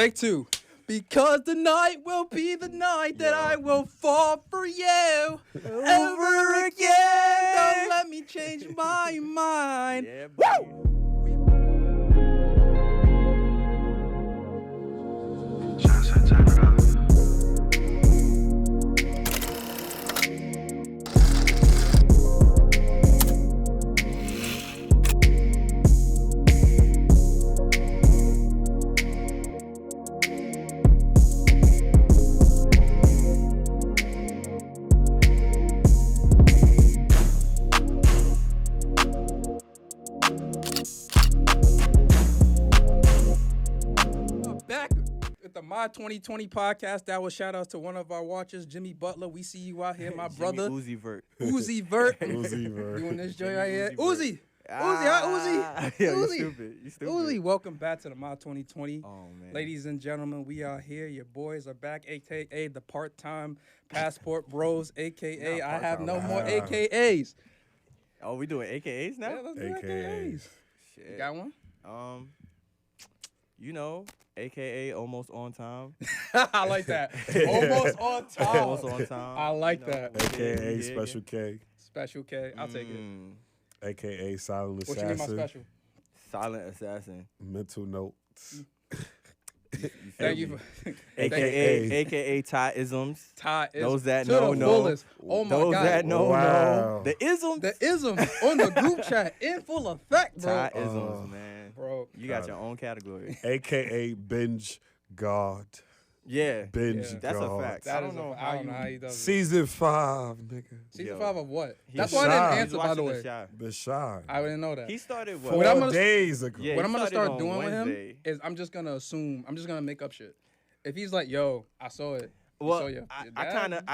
Take two. Because the night will be the night that I will fall for you over again. Don't let me change my mind. Yeah, Woo! Back at the My 2020 podcast. That was shout outs to one of our watchers, Jimmy Butler. We see you out here, my brother. Uzi Vert. Uzi Vert. Uzi Vert. Doing this joint right here. Uzi Uzi. Uzi. Yo, Uzi. You stupid. Uzi, welcome back to the My 2020. Oh, man. Ladies and gentlemen, we are here. Your boys are back, a.k.a. the part-time passport bros, a.k.a. Not I have no part-time. more a.k.a.s. Oh, we doing AKAs now? Yeah, let's do AKAs. a.k.a.s. Shit. You got one? You know, AKA almost on time. I like that. Almost on time. Almost on time. I like You know, that. AKA yeah, Special K, Special K. I'll take it. AKA Silent What you mean by Assassin, special? Silent assassin. Mental Notes, Thank you for AKA Ty-isms. Ty is Those that to know, the know. fullest. Oh my Those God. that know, Wow. know. The isms. The ism on the group chat in full effect, bro. Ty-isms, man. Bro. You got your own category. AKA Binge God, Yeah. Binge Yeah. That's a God. fact. That I don't is know a- how I don't you... know how he does it. Season 5, nigga. Season Yo. 5 of what? He's That's why I didn't shy. answer, by the way. The Shy. I didn't know that. He started Four What I'm gonna- days ago. Yeah. What he I'm gonna started start on doing with him Wednesday. is I'm just gonna assume, I'm just gonna make up shit. If he's like, yo, I saw it. You Well, saw your I dad? kind of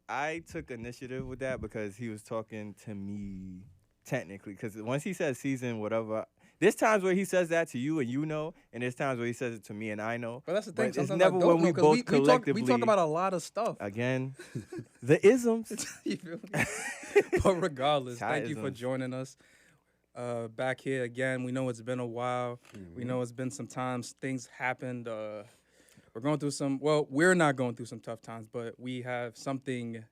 I took initiative with that because he was talking to me technically. Because once he says season whatever, there's times where he says that to you and you know, and there's times where he says it to me and I know. But that's the thing. But it's Sometimes never I don't when know, we 'cause both we collectively talk about a lot of stuff. Again, the isms. You feel me? But regardless, thank you for Tie-isms. joining us. Back here again. We know it's been a while. We know it's been some times. Things happened. We're going through some. Well, we're not going through some tough times, but we have something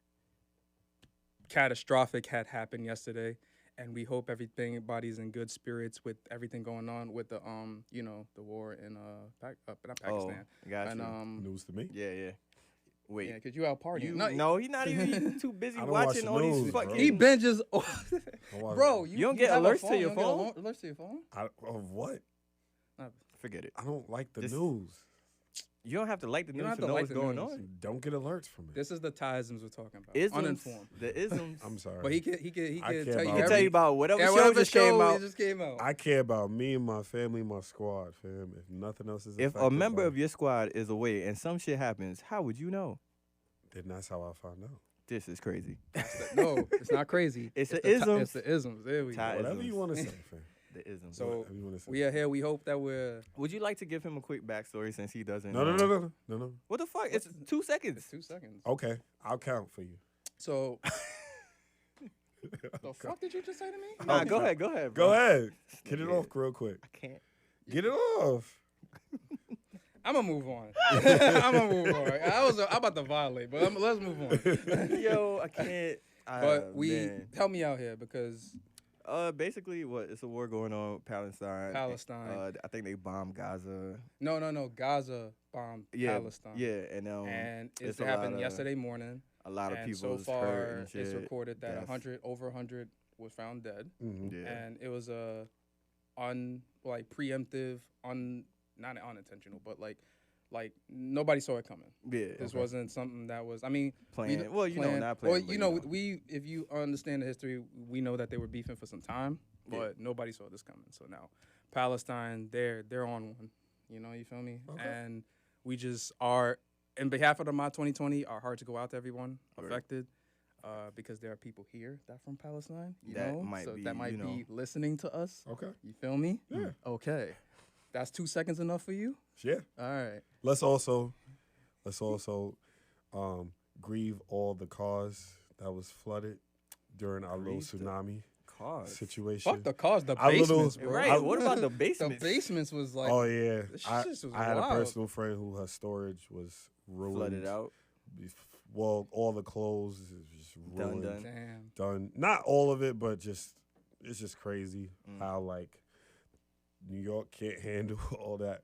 catastrophic had happened yesterday, and we hope everybody's in good spirits with everything going on with the the war in not Pakistan. Got And you. News to me. Yeah. Wait. yeah, cause you out partying. No, he's not even too busy I don't watch watching the all these news, bro. fucking. He binges. I watch Bro, it. you don't get have a alerts to phone. your You don't get phone? alerts to your phone? Of what? Forget it. I don't like the Just- news. You don't have to like the You don't news have to to know like what's the going news. on. Don't get alerts from it. This is the Tyisms we're talking about. Isms. Uninformed. The isms. I'm sorry. But he could I tell care you about He it. can tell you about whatever show whatever just came show out. it just came out. I care about me and my family, my squad, fam. If nothing else is If a affected member by of your squad is away and some shit happens, how would you know? then that's how I found out. This is crazy. No, it's not crazy. It's the the isms. It's the isms. There we go. Ty- Whatever isms. you want to say, fam. The isms. So Whatever you want to say. we are here. We hope that we're. Would you like to give him a quick backstory since he doesn't? No. What the fuck? It's 2 seconds. It's 2 seconds. Okay, I'll count for you. So. The fuck did you just say to me? Nah, go ahead. Go bro. ahead. Get it Yeah. off real quick. I can't. Get it off. I'm gonna move on. I'm gonna move on. I'm about to violate, but let's move on. Yo, I can't. But man. help me out here because Basically, it's a war going on with Palestine. I think they bombed Gaza. no, Gaza bombed Yeah, Palestine. Yeah, and And it's it a happened lot of- yesterday morning. A lot of And people so was hurt far, and shit. it's recorded that deaths. over 100 was found dead, Mhm. Yeah. and it was a preemptive, not unintentional, but like nobody saw it coming. Yeah. This Okay. wasn't something that was. I mean, Playing. Well, you know, planned- not playing. Well, but you know, we if you understand the history, we know that they were beefing for some time, but Yeah. nobody saw this coming. So now, Palestine, they're on one. You know, you feel me? Okay. And we just are, in behalf of the My 2020, our hearts go out to everyone Word. affected. Because there are people here that from Palestine, That know, might so be, that might you know. be listening to us. Okay. You feel me? Yeah. Okay, that's 2 seconds enough for you. Yeah. All right. Let's also grieve all the cars that was flooded during our little Grieve the tsunami. cars. situation. Fuck the cars, the I little- basements, bro. Right. What about the The basements? basements was like, Oh yeah, this I, shit was I had wild. a personal friend who her storage was ruined. Flooded out. Well, all the clothes is just ruined. Done. damn. Not all of it, but just it's just crazy how like New York can't handle all that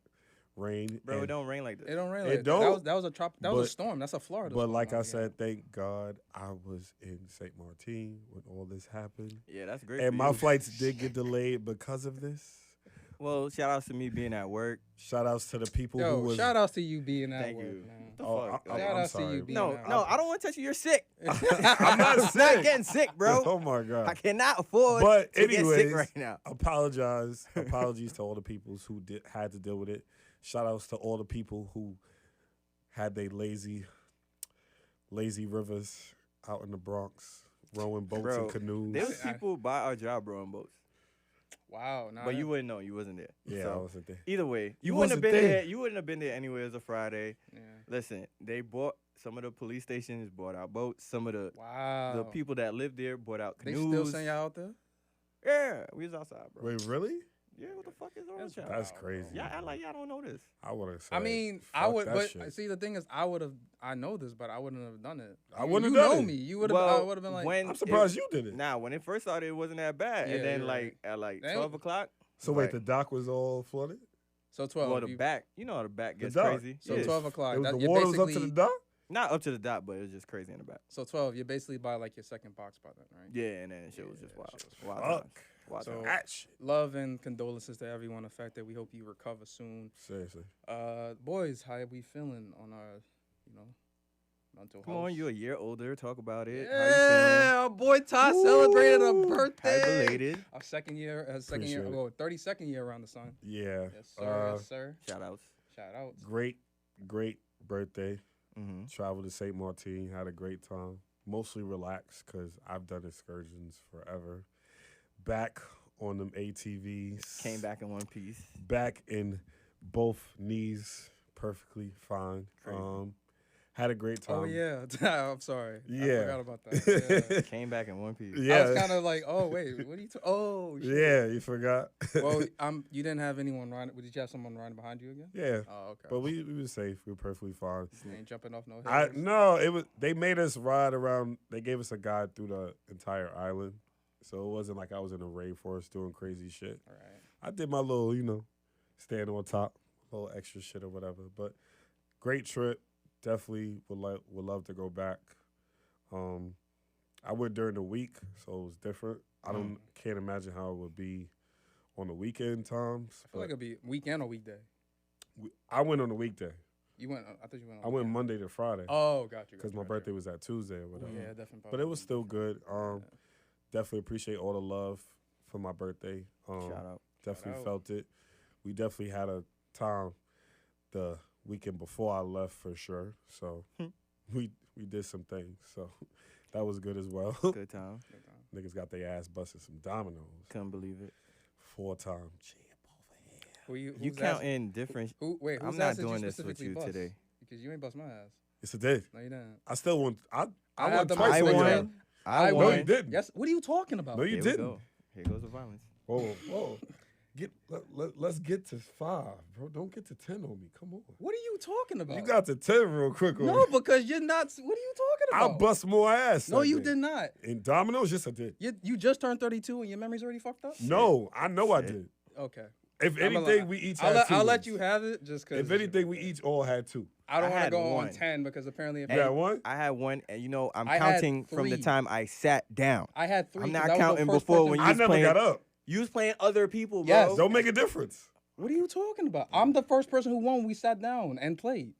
rain. Bro, it And- don't rain like this. It don't really. It don't, That was a that was a but- storm. That's a Florida. But storm, like I yeah. said, thank God I was in St. Martin when all this happened. Yeah, that's great. And for my you. flights did get delayed because of this. Well, shout outs to me being at work. Shout outs to the people who Yo, was. shout outs to you being at Thank work, you. man. The Oh, fuck? I'm Shout outs to sorry. you being No, out. no, I don't want to touch you. You're sick. I'm not sick. not getting sick, bro. Oh my God. I cannot afford But to get anyways, sick right now. apologies to all the people who had to deal with it. Shout outs to all the people who had their lazy rivers out in the Bronx, rowing boats Bro, and canoes. There was people by our job rowing boats, Wow, nah, but you wouldn't know. You wasn't there. Yeah, So, I wasn't there. either way, You you wouldn't have wasn't been there. there. You wouldn't have been there anyway. It was a Friday. Yeah. Listen, they bought some of the police stations bought out boats. Some of the Wow. people that lived there bought out They canoes. still send y'all out there? Yeah, we was outside, bro. Wait, really? Yeah, what the fuck is wrong That's with y'all? That's Wow, crazy. Y'all act like y'all don't know this. I would have said. I mean, I fuck would, that but shit. see, the thing is, I know this, but I wouldn't have done it. I wouldn't you have done know it. me. You would have. Well, I would have been like, when I'm surprised you did it. Nah, when it first started, it wasn't that bad. Yeah, And then you're right. at like Damn. 12 o'clock. So wait, right. the dock was all flooded. so 12. Well, the you- back, you know how the back gets dock. crazy. So Yeah. 12 o'clock. It was, that- the you're water was up to the basically- dock. Not up to the dot, but it was just crazy in the back. So 12. You're basically by like your second box by then, right? Yeah, and then shit was Yeah, just wild. shit was Wild Fuck. times. Wild So- times. That shit. Love and condolences to everyone affected. We hope you recover soon. Seriously. Boys, how we feeling on our, mental Come health? on, you're a year older. Talk about it. How you Yeah, our boy Todd celebrated a feeling? birthday. Happy belated. Our second year, Appreciate it. 32nd year around the sun. Yeah. Yes, sir. Yes, sir. Shout outs. Shout out. Great birthday. Mm-hmm. Traveled to St. Martin, had a great time. Mostly relaxed because I've done excursions forever. Back on them ATVs. Came back in one piece. Back in both knees, perfectly fine. Crazy. Had a great time. Oh yeah, I'm sorry. I Yeah. forgot about that. Yeah. Came back in one piece. I Yeah. was kind of like, oh wait, what are you? Oh shit. Yeah, you forgot. Well, you didn't have anyone riding. Did you have someone riding behind you again? Yeah. Oh okay. But we were safe. We were perfectly fine. You ain't jumping off no hills. No, it was they made us ride around. They gave us a guide through the entire island, so it wasn't like I was in a rainforest doing crazy shit. All right. I did my little, stand on top, little extra shit or whatever. But great trip. Definitely would love to go back. I went during the week, so it was different. I can't imagine how it would be on the weekend times. I feel like it'd be weekend or weekday. I went on the weekday. You went. I thought you went. On I went weekend. Monday to Friday Oh, got you. because my birthday was at Tuesday or whatever. Yeah, definitely. But it was still good. Definitely appreciate all the love for my birthday. Shout out. Definitely out. felt it. We definitely had a time the weekend before I left for sure. So we did some things. So that was good as well. Good time. Niggas got their ass busted some dominoes. Couldn't believe it. 4-time champ over here. Who you? You who's count asking- in different. Who? Wait, who's I'm not ass did doing this with specifically you bust? today. Because you ain't bust my ass. Yes, it did. No, you didn't. I still won. I I won had the twice I on your won. ass. I No, won. you didn't. Yes. What are you talking about? No, you Here we didn't. go. Here goes the violence. Whoa. Let's get to 5, bro. Don't get to 10 on me. Come on. What are you talking about? You got to 10 real quick on no, me. because you're not. What are you talking I'll about? bust more ass. No, you Sunday. did not. In dominoes, yes, I did. You just turned 32 and your memory's already fucked up. No, I know I Shit. did. Okay. If I'ma anything, lie. we each I'll had let, 2 I'll let wins. you have it just because. If anything, we each all had 2. I don't I want to had go one. on 10 because apparently if You got 1? I had one, and I'm I had counting from the 3. time I sat down. I had 3. I'm 'cause not I was the counting first before person when to- you I was never playing- got up. You was playing other people, bro. Yes. Don't make a difference. What are you talking about? I'm the first person who won when we sat down and played.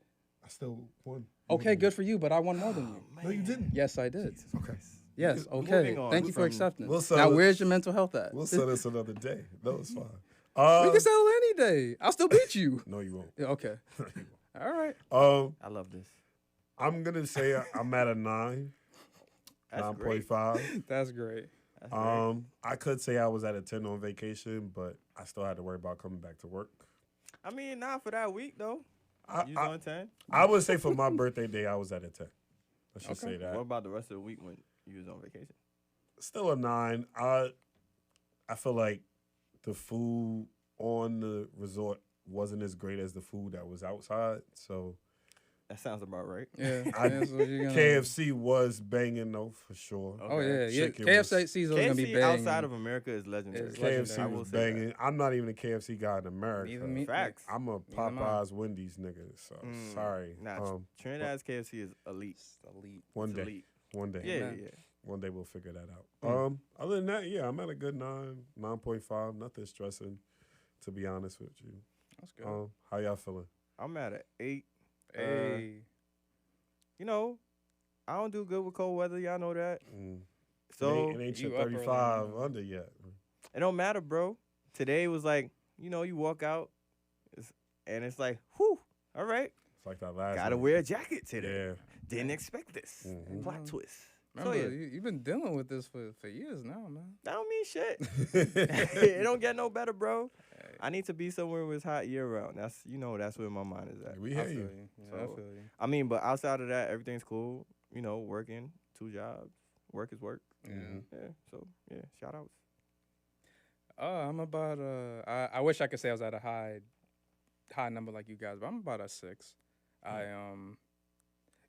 I still won. Okay, good for you, but I won more than you. No, you didn't. Yes, I did. Okay. Yes, Moving okay. on Thank you for from- accepting. We'll Now, settle it. where's your mental health at? We'll settle this another day. No, it's fine. We can settle any day. I'll still beat you. No, you won't. Yeah, okay. All right. I love this. I'm gonna say I'm at a 9, That's great. 9.5. That's great. That's great. I could say I was at a 10 on vacation, but I still had to worry about coming back to work. I mean, not for that week though. You was on 10. I would say for my birthday day, I was at a 10. Let's just say What that. about the rest of the week when you was on vacation? Still a 9. I feel like the food on the resort wasn't as great as the food that was outside. So That sounds about right. Yeah. I- yeah, so you're gonna- KFC was banging though for sure. Oh yeah, yeah. Chicken KFC was- is gonna be KFC banging. outside of America is legendary. It's KFC legendary. I will was say that. banging. I'm not even a KFC guy in America. Neither me. Facts. I'm a Neither am I. Popeyes, Wendy's nigga. So sorry. Nah, Trinidad's KFC is elite. It's elite. One It's day, elite. one day, Yeah, Amen. yeah. one day we'll figure that out. Mm. Other than that, yeah, I'm at a good 9.5. Nothing stressing, to be honest with you. That's good. How y'all feeling? I'm at an 8. Hey. You know, I don't do good with cold weather. Y'all know that. Mm. So it ain't you your up early, 35 man. under yet. it don't matter, bro. Today was like, you know, you walk out, and it's like, whew, all right, It's like that last. gotta one. wear a jacket today. Yeah. Didn't expect this. Mhm. Plot twist. Remember, So yeah, you've been dealing with this for years now, man. that don't mean shit. It don't get no better, bro. Hey, I need to be somewhere where it's hot year round. That's that's where my mind is at. We I hear feel you. you. Yeah, I So- feel you. I mean, but outside of that, everything's cool. You know, working 2 jobs. Work is work. Yeah. Mhm. Yeah. So yeah, shout outs. I'm about I wish I could say I was at a high number like you guys, but I'm about a 6.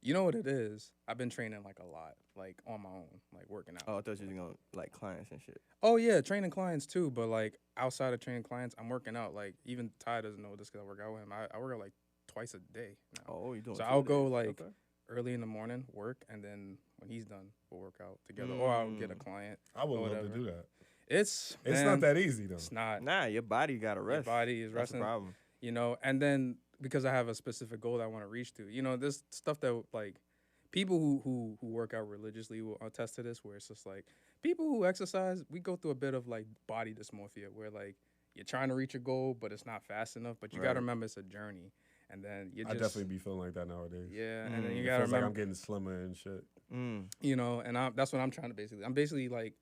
You know what it is? I've been training like a lot, like on my own, like working out. Oh, I thought you was gonna like clients and shit. Oh yeah, training clients too, but like outside of training clients, I'm working out. Like even Ty doesn't know this because I work out with him. I work out like twice a day now. Oh, you doing? So 2 I'll go, days. like, Okay. Early in the morning, work, and then when he's done, we'll work out together, or I'll get a client. I would love to whatever. do that. It's It's man, not that easy though. It's not. Nah, your body gotta Your rest. body is That's the resting. problem. You know, and then because I have a specific goal that I want to reach to, you know, this stuff that like people who work out religiously will attest to this, where it's just like people who exercise, we go through a bit of like body dysmorphia, where like you're trying to reach a goal, but it's not fast enough. But you got Right. to remember it's a journey, and then you I just definitely be feeling like that nowadays. yeah, and then Mm. you It got to feels like remember, I'm getting slimmer and shit. you know, and that's what I'm trying to basically. I'm basically like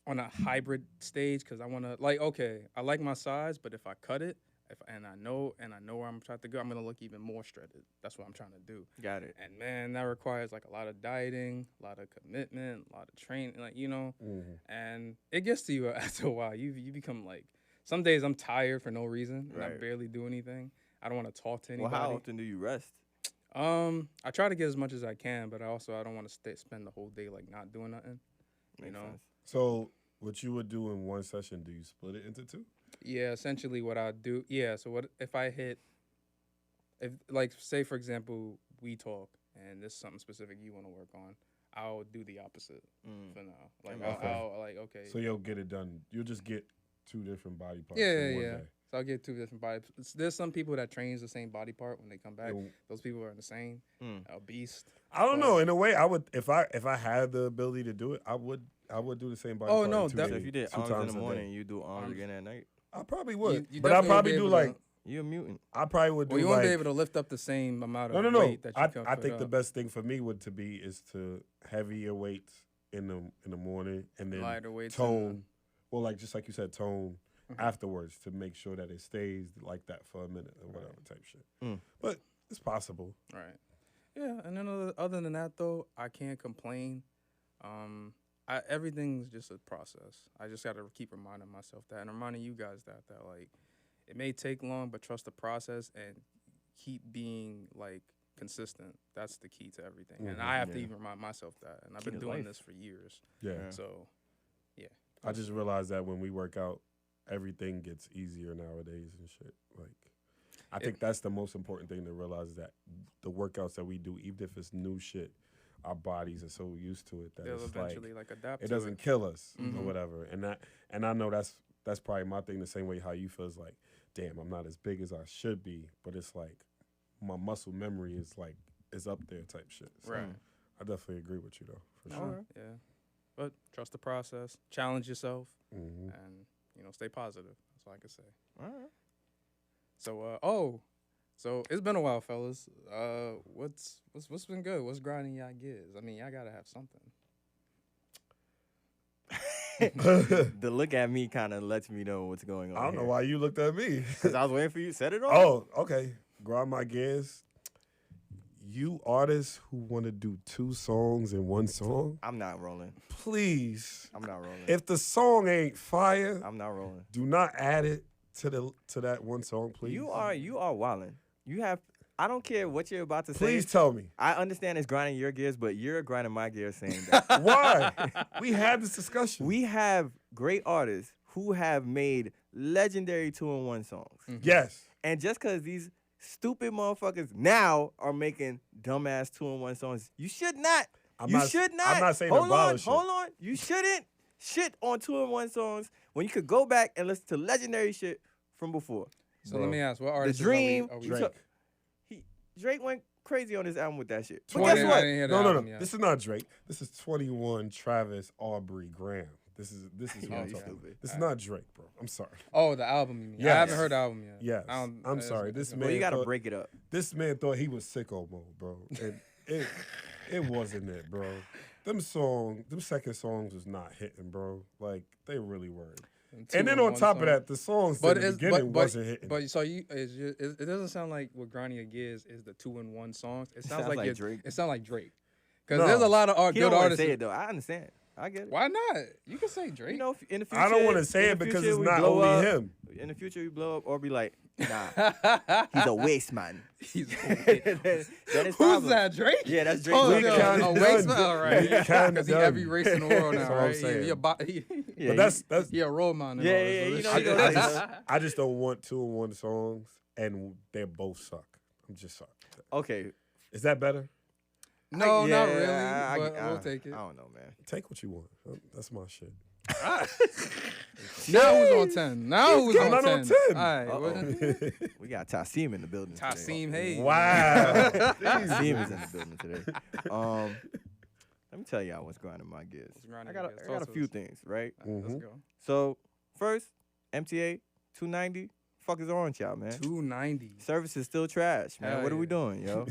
on a hybrid stage because I want to like okay, I like my size, but if I cut it, and I know where I'm trying to go, I'm gonna look even more shredded. That's what I'm trying to do. Got it. And man, that requires like a lot of dieting, a lot of commitment, a lot of training, like you know. Mhm. And it gets to you after a while. You become like some days I'm tired for no reason and I Right. barely do anything. I don't want to talk to Well, anybody. how often do you rest? I try to get as much as I can, but I don't want to spend the whole day like not doing nothing. You Makes know? sense. So what you would do in one session? Do you split it into 2? Yeah, essentially what I do. Yeah, so what if I hit? If like say for example we talk and there's something specific you want to work on, I'll do the opposite for now. Like Okay. I'll like okay. So you'll get it done. You'll just get 2 different body parts Yeah, in one yeah. day. So I'll get 2 different body. There's some people that trains the same body part when they come back. Yo, Those people are insane, Mm. a beast. I don't But- know. In a way, I would if I had the ability to do it, I would do the same body Oh, part. no, in 2 that- So days, if you did 2 arms in times the a day. morning, you do arms Arms. again at night. I probably would, You but I definitely probably won't be do able to- like You're a mutant. I probably would do Well, you won't like be able to lift up the same amount of no. weight that you can I put think the up. best thing for me would to be is to heavier weights in the morning and then Lighter weights. tone. Well, like just like you said, tone Mhm. afterwards to make sure that it stays like that for a minute or whatever type shit. Mm. But it's possible. Right. Yeah, and then other than that though, I can't complain. Everything's just a process. I just got to keep reminding myself that, and reminding you guys that like it may take long, but trust the process and keep being like consistent. That's the key to everything. And I have to Yeah. even remind myself that. And I've Key been to doing life. this for years. Yeah. Yeah. So I just realized that when we work out, everything gets easier nowadays and shit. Like, I think that's the most important thing to realize is that the workouts that we do, even if it's new shit, our bodies are so used to it that they'll it's eventually like adapt. it to doesn't kill us or Mhm. whatever. And I know that's probably my thing. The same way how you feel is like, damn, I'm not as big as I should be, but it's like my muscle memory is up there type shit. So Right. I definitely agree with you though, for sure. Alright. Yeah. But trust the process. Challenge yourself. hmm And stay positive. That's all I can say. All right. So so it's been a while, fellas. What's been good? What's grinding y'all gears? I mean, y'all gotta have something. The look at me kind of lets me know what's going on. I don't know why you looked at me. Because I was waiting for you to set it off. Oh, okay. Grind my gears. you artists who want to do 2 songs in 1 song, I'm not rolling. please, I'm not rolling. if the song ain't fire, I'm not rolling. do not add it to that 1 song, please. You are wildin'. You have. I don't care what you're about to say. Please tell me. I understand it's grinding your gears, but you're grinding my gears saying that. Why? We had this discussion. We have great artists who have made legendary 2-in-1 songs. Yes. And just because these stupid motherfuckers now are making dumbass 2-in-1 songs, you should not. I'm you should not. I'm not saying hold abolish it. Hold on. You shouldn't shit on 2-in-1 songs when you could go back and listen to legendary shit from before. So let me ask, what artists Dream, are we Drake. Drake went crazy on this album with that shit. But 20 guess I what? didn't hear the No. album yet. This is not Drake. This is 21 Travis Aubrey Graham. This is what I'm you talking about. stupid. This is not Drake, bro. I'm sorry. Oh, the album you mean. I Yes. haven't heard the album yet. Yes. I'm sorry. This Well, man you gotta thought- break it up. This man thought he was sicko mode, bro. And it wasn't it, bro. Them second songs was not hitting, bro. Like they really weren't. And then on top of that, the songs at the beginning wasn't hitting. But so it doesn't sound like what Grinding Your Gears is the 2-in-1 songs. It sounds sounds like like Drake. It sounds like Drake. Because No. there's a lot of He good don't want to artists. say it though. I understand. I get it. Why not? You can say Drake. You know, in the future, I don't want to say in it the because future it's we not blow only up, him. In the future, we blow up or be like, nah, he's a waste man. He's that is Who's problem. that? Drake? Yeah, that's Drake. Oh, We no, kinda a done. waste man. All right. We kinda Because he done. every race in the world now, That's all I'm right? saying. Yeah, But that's he a role model. Yeah, yeah, you know, you know, I just don't want 2-in-1 songs and they both suck. I'm just sorry. okay. Is that better? No, Yeah, not really. I- But we'll take it. I don't know, man. Take what you want. That's my shit. Now who's on 10? Now who's I'm on not 10? on 10. All right. Uh-oh. We got Tasim in the building. today. Tasim Hayes. Wow. Tasim is in the building today. Let me tell y'all what's grinding my gears. What's grinding I your got gears? a Talk to few us. things, right? Let's Mhm. go. So first, MTA 290. Fuck is on with y'all, man. 290. Service is still trash, man. Hell What are we yeah. doing, yo?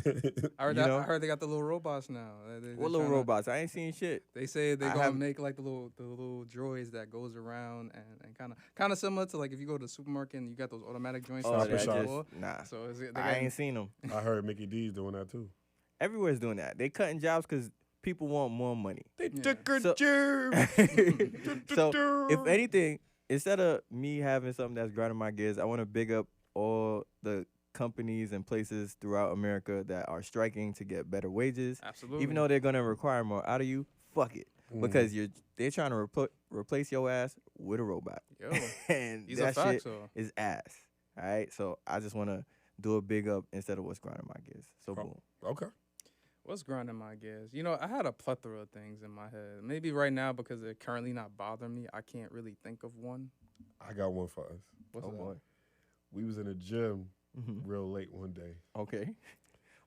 I heard, You know? I heard they got the little robots now. What little robots? I ain't seen shit. They say they're I gonna have- make like the little droids that goes around and kind of similar to like if you go to the supermarket and you got those automatic joints. Stop that and you shop. pay for. Nah. So is it, I ain't seen them. I heard Mickey D's doing that too. Everywhere's doing that. They cutting jobs because people want more money. They Yeah. took her So- germ. So, if anything, instead of me having something that's grinding my gears, I want to big up all the companies and places throughout America that are striking to get better wages. Absolutely. Even though they're gonna require more out of you, fuck it, because they're trying to replace your ass with a robot, Yo, and these are that facts. shit So is ass. All right, so I just want to do a big up instead of what's grinding my gears. So boom. Okay. what's grinding my gears? You know, I had a plethora of things in my head. Maybe right now because they're currently not bothering me, I can't really think of one. I got one for us. What's Oh that? boy. We was in the gym Mm-hmm. real late one day. Okay.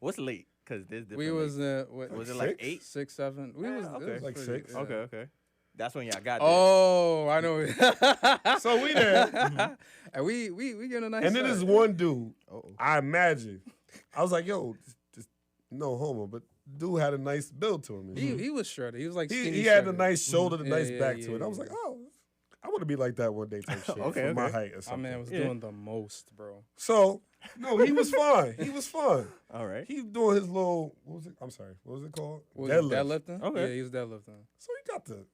What's late? Cause there's different. We was lates. what, Was it Six? like 8? 6, 7. We Yeah, was okay. it was Like pretty- 6. yeah. Okay. That's when y'all got there. Oh, I know. So we there. And we getting a nice. And then set. this one dude, Uh-oh. I imagine, I was like, yo, just no homo, but dude had a nice build to him. and shit. He was shredded. He was like He skinny had a shredded. nice shoulder, the Yeah, nice yeah, back yeah, to it. I was yeah. like, oh, I want to be like that one day type shit Okay, for my okay. height or My something. man was Yeah. doing the most, bro. So, no, he was fine. He was fine. All right. He was doing his little, what was it? I'm sorry, what was it called? Was he Deadlift. deadlifting? Okay. Yeah, he was deadlifting. So he got the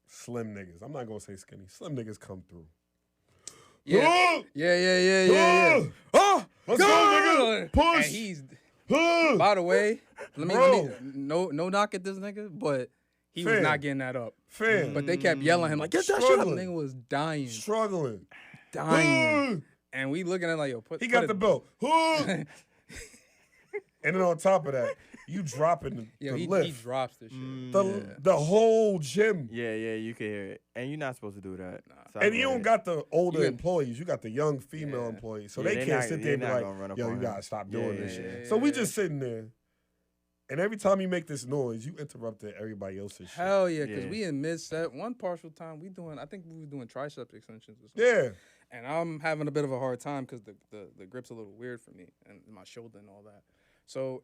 slim niggas. I'm not going to say skinny. Slim niggas come through. Yeah. Oh! Yeah. Oh, Let's go, nigga. Push. And he's, Huh! by the way, let me Bro. no knock at this nigga, but he was Fam. not getting that up. Fam. But they kept yelling at him like, get that shit up. Struggling. Nigga was dying. Struggling. Dying. Huh! And we looking at like, yo, He got the belt. Huh! And then on top of that, you dropping Yeah, the he lift. drops this shit. The whole gym. Yeah, you can hear it. And you're not supposed to do that. Nah. So I And you go don't ahead. got the older You can- employees. You got the young female Yeah. employees. So Yeah, they they can't not- sit they there and be not like, gonna run up yo, on you him. got to stop doing Yeah, this yeah, shit. yeah, So we yeah. just sitting there. And every time you make this noise, you interrupted everybody else's shit. Hell yeah, because Yeah. we in mid-set. One partial time, I think we were doing tricep extensions or something. Yeah. And I'm having a bit of a hard time because the grip's a little weird for me and my shoulder and all that. So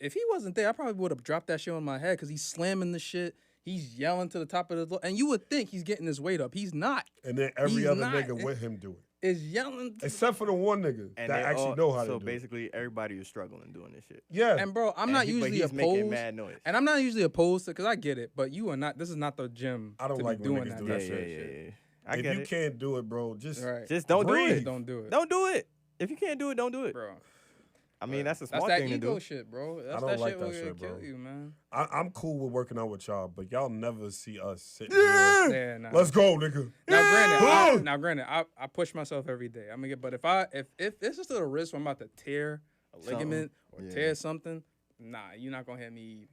if he wasn't there, I probably would have dropped that shit on my head because he's slamming the shit. He's yelling to the top of the and you would think he's getting his weight up. He's not. And then every He's other not. nigga with him do it. is yelling. Except for the one nigga And that they actually all, know how to so do it. basically, everybody is struggling doing this shit. Yeah. And bro, I'm not But usually he's making opposed. mad noise. And I'm not usually opposed to, because I get it, but you are not. This is not the gym. I don't to like be when doing niggas that. do Yeah, that yeah, shit. yeah. I If get you it. can't do it, bro, just Right. Just don't do breathe. it. Don't do it. Don't do it. If you can't do it, don't do it. Bro. I mean, that's a That's smart that thing to ego do. shit, bro. That's don't that like shit that will shit, kill bro. you, man. I'm cool with working out with y'all, but y'all never see us sitting Yeah. here. Yeah, nah. Let's go, nigga. Now, granted, I push myself every day. I mean, but if this is to the risk where I'm about to tear a ligament or Yeah. tear something, nah, you're not gonna hit me.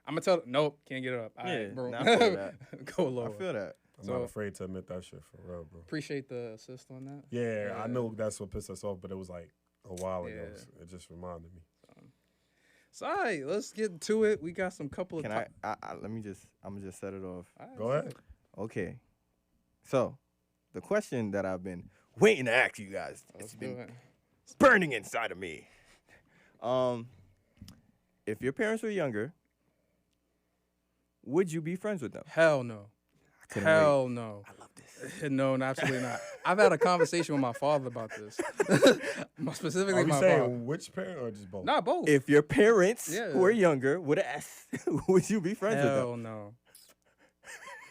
I'm gonna tell. Nope, can't get it up. All Yeah, right, bro. nah, I feel that. Go lower. I feel that. I'm So- not afraid to admit that shit for real, bro. Appreciate the assist on that. Yeah, Yeah. I know that's what pissed us off, but it was like a while ago. Yeah. So it just reminded me. So, all right, let's get to it. We got some couple of. Can I let me just, I'm going to just set it off. All right, Go let's ahead. Okay. So, the question that I've been waiting to ask you guys, Let's it's do been it. burning inside of me. If your parents were younger, would you be friends with them? Hell no. couldn't Hell no. I love this. No, absolutely not. I've had a conversation with my father about this. Specifically, Are we my saying father. which parent or just both? Not both. If your parents Yeah. were younger, would ask, would you be friends with them? Hell no.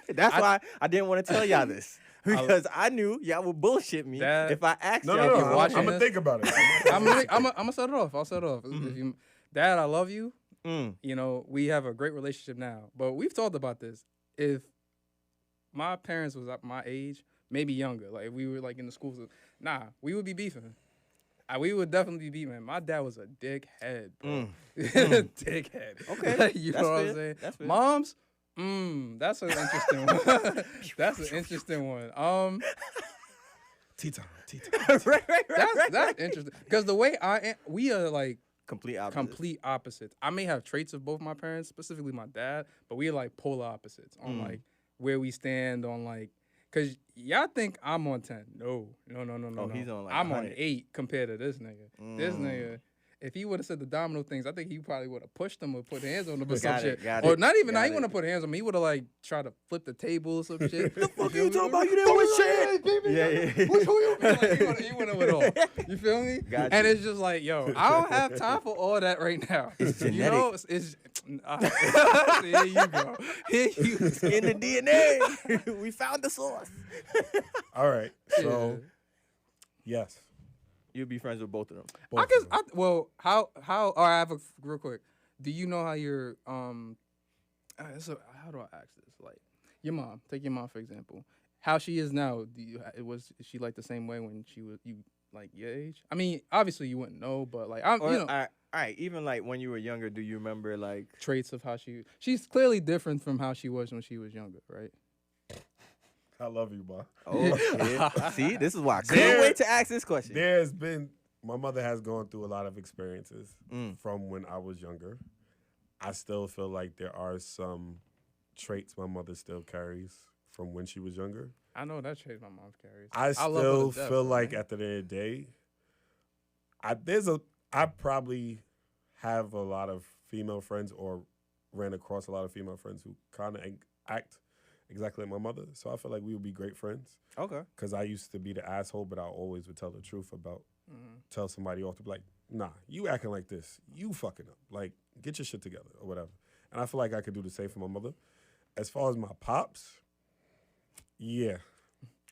That's why I didn't want to tell y'all this. Because I knew y'all would bullshit me That- if I asked No, y'all. no, if no. you I'm watching going to this? think about it. I'm gonna set it off. I'll set it off. If you, Dad, I love you. You know, we have a great relationship now. But we've talked about this. If my parents was at my age, maybe younger, like if we were like in the schools, nah, we would be beefing. We would definitely be beefing. My dad was a dickhead, bro. Dickhead. Okay. Like, you That's know what fair. I'm saying? That's fair. Moms, that's an interesting one. That's an interesting one. Tea time. right. That's interesting. Because the way I am, we are like Complete opposite. complete opposites. I may have traits of both my parents, specifically my dad, but we are like polar opposites on like where we stand on like, cause y'all think I'm on 10. No. Oh, he's on like I'm 100. on 8 compared to this nigga. This nigga, if he would have said the domino things, I think he probably would have pushed him or put hands on him or some Got it, shit. got Or it, not even, got he it. wouldn't have put hands on me. He would have like tried to flip the table or some shit. The fuck you talking about? You didn't win shit. Yeah. Which who you like, he went with all. You feel me? Got And you. it's just like, yo, I don't have time for all that right now. It's You know, it's here you go. Here you go. In the DNA, we found the source. All right. So, yes. You'd be friends with both of them. I Both guess. of them. Well, how? All right, I have a real quick. Do you know how your how do I ask this? Like your mom. Take your mom for example. How she is now? Is she like the same way when she was like your age? I mean, obviously you wouldn't know, but like Or, you know. all right, even like when you were younger, do you remember like? Traits of how she's clearly different from how she was when she was younger, right? I love you, boy. Oh, yeah. See, this is why I couldn't wait to ask this question. My mother has gone through a lot of experiences Mm. from when I was younger. I still feel like there are some traits my mother still carries from when she was younger. I know that trait my mom carries. I love her to still death, feel man. like at the end of the day, I probably have a lot of female friends or ran across a lot of female friends who kind of act exactly like my mother. So I feel like we would be great friends Okay. because I used to be the asshole, but I always would tell the truth about, tell somebody off to be like, nah, you acting like this. You fucking up. Like, get your shit together or whatever. And I feel like I could do the same for my mother. As far as my pops, yeah.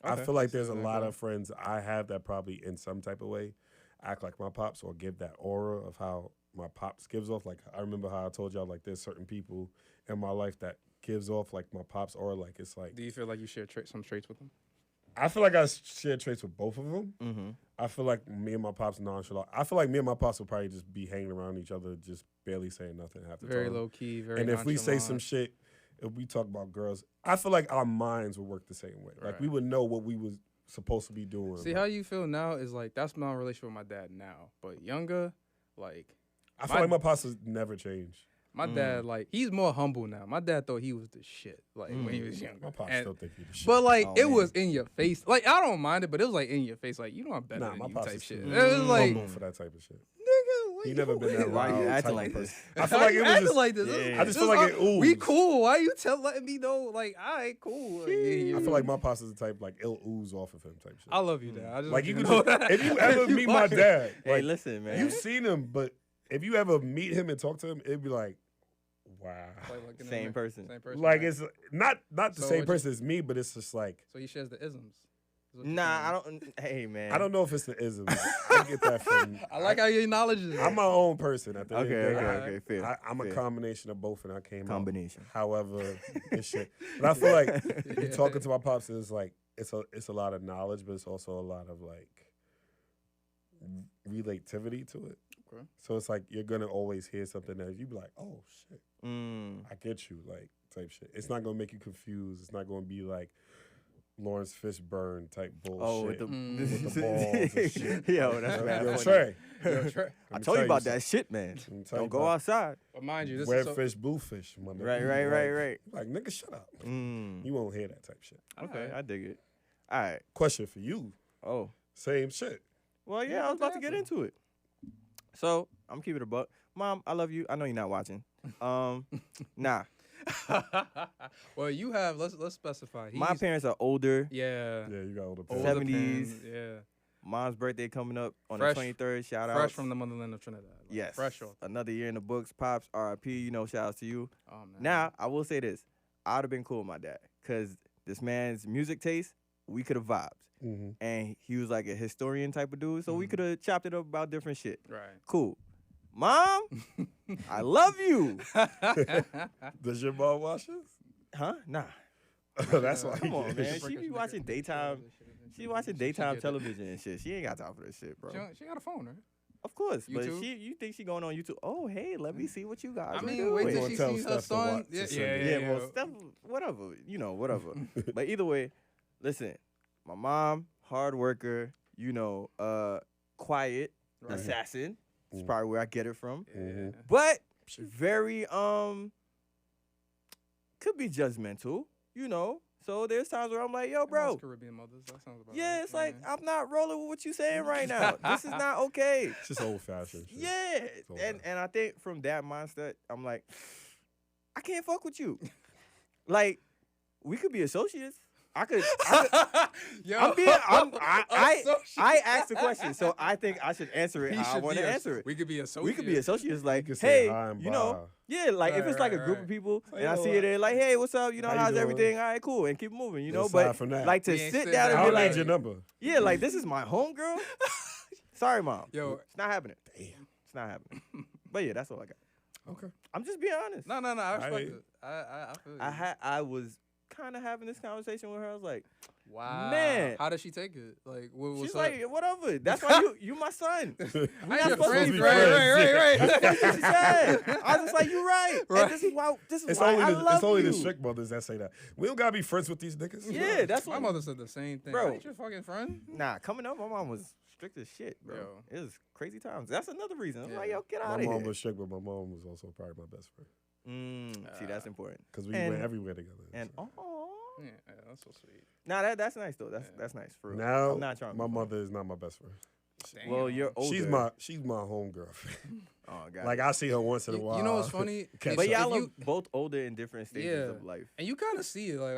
I Okay. feel like there's a That's lot good. of friends I have that probably in some type of way act like my pops or give that aura of how my pops gives off. Like, I remember how I told y'all, like, there's certain people in my life that gives off, like, my pops aura. Like, it's like, Do you feel like you share some traits with them? I feel like I share traits with both of them. Mm-hmm. I feel like me and my pops nonchalant. I feel like me and my pops will probably just be hanging around each other, just barely saying nothing half the Very time. low key, very. And if we say some nonchalant. shit, if we talk about girls, I feel like our minds would work the same way. Like, Right. we would know what we was supposed to be doing. See how you feel now is like that's my relationship with my dad now, but younger, like I feel like my pops has never changed. my dad, like he's more humble now. My dad thought he was the shit, like when he was younger. My pops And- still think he the shit. But like Oh, it man. was in your face. Like I don't mind it, but it was like in your face. Like you know I'm better Nah, than my you pops type is shit. too It was like humble for that type of shit. nigga, He never been that Why loud you acting type like of this? person. I feel like it was acting just. like this. Yeah. I just feel like it oozed. We cool. Why you letting me know? Like, all right, cool. I feel like my pops is the type like it'll ooze off of him type shit. I love you, Dad. I just Like want you to can know just, that. if you ever meet my dad, Hey, like listen, man. you've seen him, but if you ever meet him and talk to him, it'd be like, wow. Like, looking at Same me. person. Same person. Like right? it's not the So same what person as me, but it's just like So he shares the isms. is what you're Nah, saying. I don't. Hey, man. I don't know if it's the isms. I get that from. I like how you acknowledge it. I'm my own person. At the end of the Okay, day. okay, fair. I'm a fair. combination of both, and I came out Combination. however and shit. But I feel like Yeah. talking to my pops is like it's a lot of knowledge, but it's also a lot of like relativity to it. Okay. So it's like you're gonna always hear something that you be like, oh shit, Mm. I get you, like type shit. It's not gonna make you confused. It's not gonna be like Lawrence Fishburne type bullshit. Oh, with the, with the balls and shit. Yo, that's Yo, bad. yo, funny. Trey. Yo, Trey. I let me told you tell about something. that shit, man. Let me tell you Don't go about outside. But mind you, this red is so, fish, blue fish, my nigga. Right. Like nigga, shut up. Mm. You won't hear that type shit. Okay, Alright. I dig it. All right. Question for you. Oh. Same shit. Well, yeah, Yeah, I was about to answer. get into it. So I'm keeping it a buck. Mom, I love you. I know you're not watching. Nah. well, you have. Let's specify. My He's- parents are older. Yeah. Yeah, you got older older parents. 70s. parents, Yeah. Mom's birthday coming up on Fresh- the 23rd. Shout out. Fresh from the motherland of Trinidad. Like, Yes. Fresh off. Another year in the books. Pops, RIP. You know, shout outs to you. Oh man. Now, I will say this. I would have been cool with my dad because this man's music taste, we could have vibed. Mm-hmm. And he was like a historian type of dude, so we Mhm. could have chopped it up about different shit. Right. Cool. Mom, I love you. Does your mom watch this? Huh? Nah. That's why. Come on, man. She She be watching daytime. She watching daytime television and shit. She ain't got time for this shit, bro. She got a phone, right? Of course, but YouTube? you think she going on YouTube? Oh, hey, let me see what you guys I are mean, doing. wait Gonna till she tell sees Steph her to son. watch- to Yeah, send yeah, it. Yeah, well, stuff, whatever, whatever. But either way, listen, my mom, hard worker, quiet, Right. assassin. That's Mm. probably where I get it from. Mhm. But very could be judgmental, So there's times where I'm like, yo, bro. Caribbean mothers. That sounds about Yeah, right. it's like I'm not rolling with what you saying right now. This is not okay. It's just old fashioned. Yeah, all and I think from that mindset, I'm like, I can't fuck with you. Like, we could be associates. I could Yo, I asked the question, so I think I should answer it He how I should want to be a- answer it. We could be associates. We could be associates, like, You could say hey, hi and you know, bye. yeah, like if Right, it's like a right, group right. of people Say and I hello. see it there, like, hey, what's up? How you How's doing? everything? All right, cool, and keep moving, Aside But from that, like to We ain't sit sit down and I be don't like, need your number. yeah, like this is my homegirl. Sorry, mom. Yo. It's not happening. Damn. It's not happening. But yeah, that's all I got. Okay. I'm just being honest. No. I respect I- it. I feel you. I was kind of having this conversation with her. I was like, Wow. Man. How does she take it? Like, what was she's her- like, whatever. That's why you my son. I not ain't your supposed to friend. be Right. That's what she said. I was just like, you right. Right. And this is why It's I only love the you. strict mothers that say that. We don't gotta be friends with these niggas. Yeah, that's My what. mother said the same thing. Bro. I ain't your fucking friend. Nah, coming up, my mom was strict as shit, bro. Yo. It was crazy times. That's another reason. I'm Yeah. like, yo, get My out of mom here. was strict, but my mom was also probably my best friend See, that's important. because we And- went everywhere together. And so. Yeah, that's so sweet. nah, that's nice though. Yeah. That's nice for real. Now I'm not trying to my be funny. mother is not my best friend. Well, Damn. you're older. She's my homegirl. Oh god. Like I see her once in a while. You know what's funny? Catch but up. y'all If are both older in different stages Yeah. of life. And you kind of see it. Like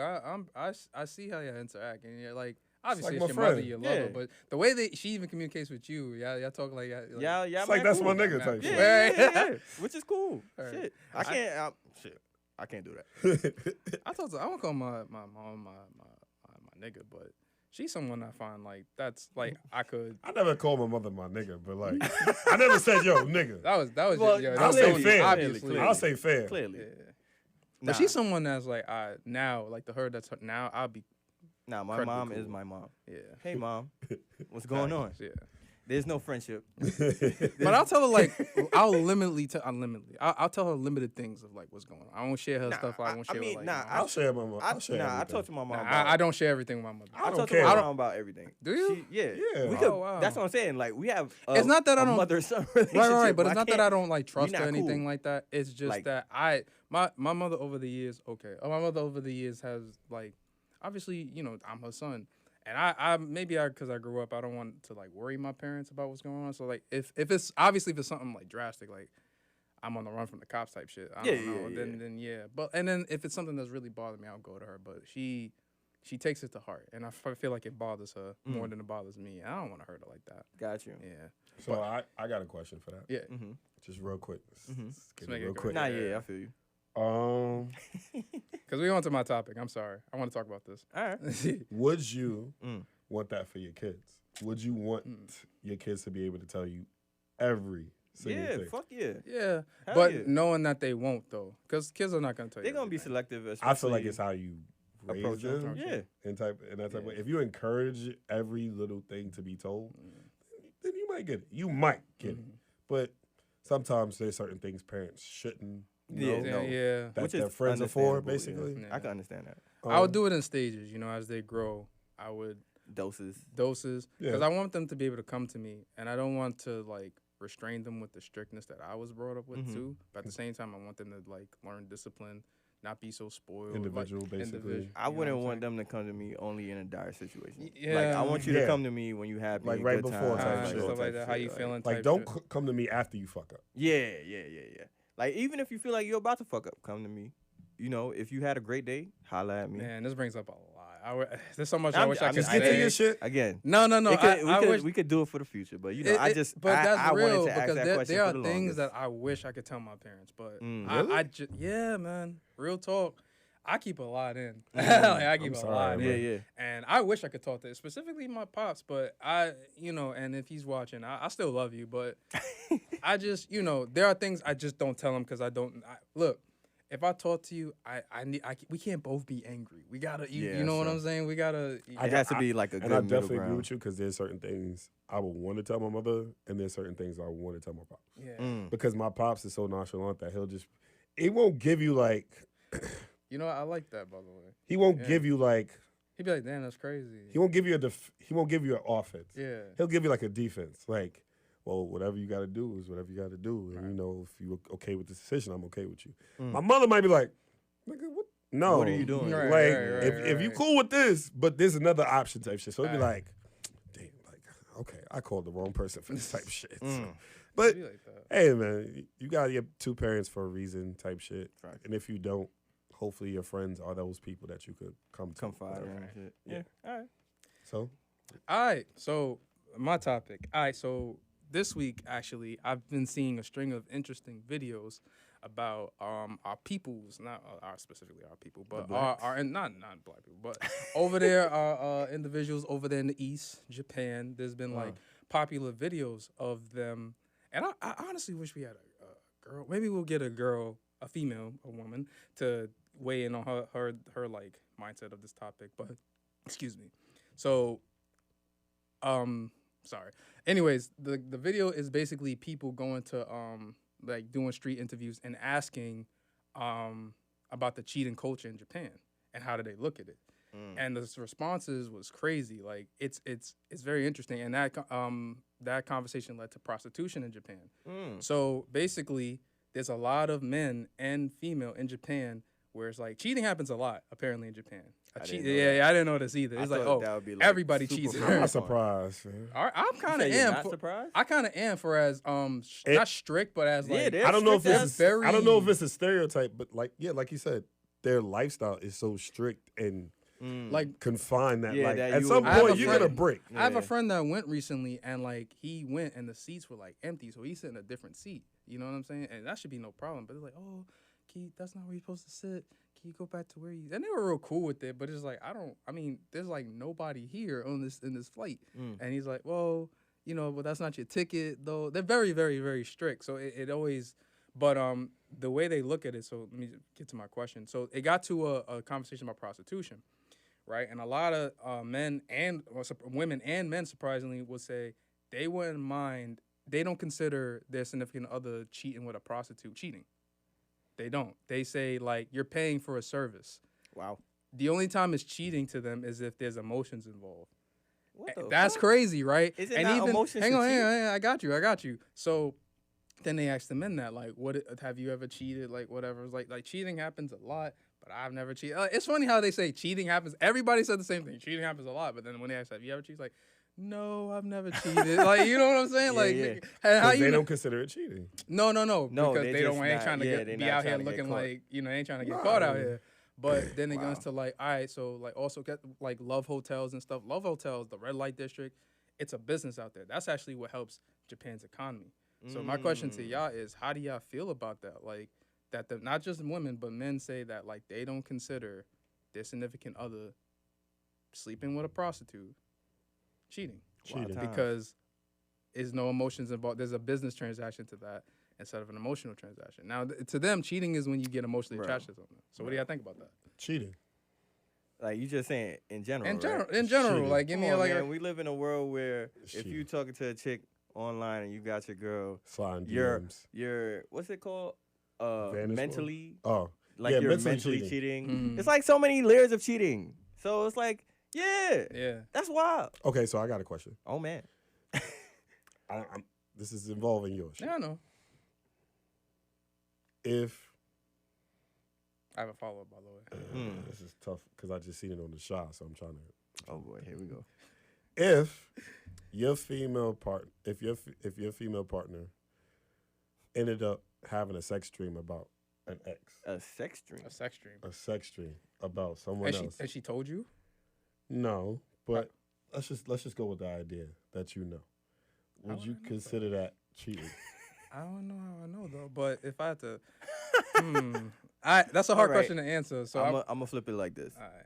I see how you interact, and you're like, obviously like it's my your mother, friend. you love her, Yeah. but the way that she even communicates with you, y'all talk like Yeah, It's like that's my nigga type Yeah, shit. yeah, which is cool. Alright. Shit, I can't do that. I told her I won't call my mom my nigga, but she's someone I find like that's like I could. I never called my mother my nigga, but like I never said yo nigga. That was Well, yeah, I'll that's say only- fair. obviously. Clearly. I'll say fair. Clearly, Yeah. nah, But she's someone that's like now like the her that's her, now I'll be nah. My incredibly mom is cool. my mom. yeah. Hey, mom, what's going on? Yeah. There's no friendship. But I'll tell her like I'll tell her limited things of like what's going on. I won't share her Nah, stuff. I won't I share. mean, like, nah, my I'll mom. share my mom. I I'll share I everything. talk to my mom. Nah, about I don't share everything with my mother. I don't talk to care. my mom about everything. Do you? Yeah. Yeah. We could, Oh, wow. That's what I'm saying. Like we have. It's not that I don't- mother-son relationship. Right. But where it's not that I don't like trust not her or anything cool. like that. It's just Like- that my mother over the years. Okay, my mother over the years has like obviously I'm her son, And I maybe because I grew up, I don't want to like worry my parents about what's going on. So like if it's obviously if it's something like drastic, like I'm on the run from the cops type shit, I don't know. Then yeah. But and then if it's something that's really bothering me, I'll go to her. But she takes it to heart, and I feel like it bothers her more than it bothers me. And I don't want to hurt her like that. Got you. Yeah. So I got a question for that. Yeah. Just real quick. Let's get it make it real quick. quick. Nah, yeah, I feel you. Because we went to my topic. I'm sorry. I want to talk about this. All right. Would you want that for your kids? Would you want your kids to be able to tell you every single thing? Fuck yeah. Yeah. Hell But yeah. knowing that they won't, though. Because kids are not going to tell you. They're going to be everything. selective. I feel like especially- it's how you raise Approach them. them. Yeah. In that type of way. If you encourage every little thing to be told, then you might get it. You might get it. But sometimes there's certain things parents shouldn't know Yeah. that Which their is friends are for, understandable, basically. yeah. I can understand that. I would do it in stages, as they grow. I would Doses. doses Yeah. because I want them to be able to come to me, and I don't want to like restrain them with the strictness that I was brought up with too. But at the same time, I want them to like learn discipline, not be so spoiled. Individual, like, basically. I wouldn't want them to come to me only in a dire situation. Like, Yeah. I want you to come to me when you happy, Like and right good before times, type and shit. stuff like type that. How shit, you like- feeling? Like, type don't shit. come to me after you fuck up. Yeah. Like, even if you feel like you're about to fuck up, come to me. If you had a great day, holla at me. Man, this brings up a lot. There's so much I wish I could Just get to say. your shit. Again. No. We could do it for the future, but I that's wanted real to ask because that there question are for the things longest. that I wish I could tell my parents, but Really? I just man, real talk. I keep a lot in. Like, I keep I'm a sorry, lot man. in. Yeah. And I wish I could talk to specifically my pops, but and if he's watching, I still love you, but I just, there are things I just don't tell him because look. If I talk to you, we can't both be angry. We gotta, you know what I'm saying? We gotta. It has to be like a good And I middle definitely agree ground. with you because there's certain things I would want to tell my mother, and there's certain things I want to tell my pops. Yeah. Because my pops is so nonchalant that he won't give you like, I like that, by the way. he won't give you like, He'd be like, damn, that's crazy. he won't give you he won't give you an offense. Yeah. He'll give you like a defense. Like, well, whatever you got to do is whatever you got to do. And, if you're okay with this decision, I'm okay with you. My mother might be like, nigga, what? No. What are you doing? Like, Right, if you right. cool with this, but there's another option type shit. So it'd be like, damn, like, okay, I called the wrong person for this type of shit. So, but, Be like that. hey, man, you got your two parents for a reason type shit. Right. And if you don't, hopefully your friends are those people that you could come to. Confide in and shit. Yeah. All right. So, All right, so my topic. All right, so this week, actually, I've been seeing a string of interesting videos about our peoples, not specifically our people, but our not black people, but over there are individuals over there in the East, Japan. There's been like popular videos of them, and I honestly wish we had a girl. Maybe we'll get a female, a woman, to weigh in on her like mindset of this topic. But excuse me. So, sorry. Anyways, the video is basically people going to like doing street interviews and asking about the cheating culture in Japan and how do they look at it. And the responses was crazy. Like it's very interesting, and that conversation led to prostitution in Japan. So basically, there's a lot of men and female in Japan where it's like cheating happens a lot apparently in Japan. I didn't know this either. It's like, that would be, like, everybody super cheats. common. I'm surprised, man. I'm kind of You say you're am. not surprised? I kind of am for as not strict, but as like they're I don't know if strict it's as- I don't know if it's a stereotype, but like you said, their lifestyle is so strict and like confined that Yeah, like that at you some would- I have point a you're friend- gonna break. I have a Yeah. friend that went recently, and like he went and the seats were like empty, so he's sitting in a different seat. You know what I'm saying? And that should be no problem. But they're like, oh, Keith, that's not where you're supposed to sit. Can you go back to where you? And they were real cool with it, but it's like there's like nobody here in this flight. And he's like, well, but that's not your ticket though. They're very, very, very strict. So it always, but the way they look at it. So let me get to my question. So it got to a conversation about prostitution, right? And a lot of men and women and men surprisingly would say they wouldn't mind. They don't consider their significant other cheating with a prostitute cheating. They don't. They say, like, you're paying for a service. Wow. The only time it's cheating to them is if there's emotions involved. What the That's fuck? crazy, right? Is it not emotions hang to on, cheat? I got you. So then they asked the men that, like, what have you ever cheated? Like, whatever. It's like cheating happens a lot, but I've never cheated. It's funny how they say cheating happens. Everybody said the same thing. Cheating happens a lot, but then when they ask, have you ever cheated? Like, no, I've never cheated. Like, you know what I'm saying? Yeah, Like, yeah. nigga, how 'Cause you they know? don't consider it cheating. No, No, because they they don't just ain't not- trying to yeah, get they be not out here trying to get looking caught. like, you know, ain't trying to get Nah, caught out yeah. here. But then it Wow. goes to like, all right, so like also get like love hotels and stuff. Love hotels, the red light district, it's a business out there. That's actually what helps Japan's economy. So my question to y'all is, how do y'all feel about that? Like that not just women, but men say that like they don't consider their significant other sleeping with a prostitute cheating. Cheating. Because there's no emotions involved. There's a business transaction to that instead of an emotional transaction. Now, to them, cheating is when you get emotionally Bro. attached to something. So what do y'all think about that? Cheating. Like you just saying in general. In right? general, Cheating. like give Come me on, like man. We live in a world where if Cheating. you talking to a chick online and you got your girl, Sliding you're DMs. you're what's it called? Vanish Mentally, Oh, like yeah, you're mentally mentally cheating. Mhm. It's like so many layers of cheating. So it's like, yeah, yeah. that's wild. okay. So I got a question. Oh man. This is involving yours. Yeah, I know. If I have a follow up by the way. this is tough because I just seen it on the shot, so I'm trying to. Oh boy, here we go. If your female if your female partner ended up having a sex dream about an ex, A sex dream. A sex dream. a sex dream about someone else. Has she told you? No, but let's just go with the idea that you know. Would How you would I know consider that cheating? I don't know how I know though, but if I had to, that's a hard All right. question to answer. So I'm gonna flip it like this. all right.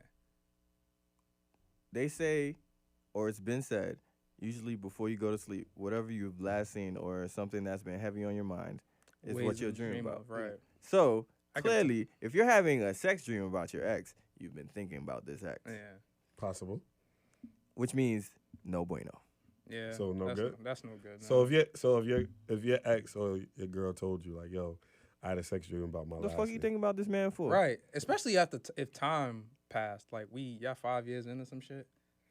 They say, or it's been said, usually before you go to sleep, whatever you've last seen or something that's been heavy on your mind is Ways what you'll to dream about. Right. So I can clearly, if you're having a sex dream about your ex, you've been thinking about this ex, Yeah. Possible. which means no bueno. Yeah. So no that's good? That's no good. So no. if your ex or your girl told you like, yo, I had a sex dream about my What the last fuck you nigga. thinking about this man for? Right. Especially after if time passed, like y'all 5 years into some shit,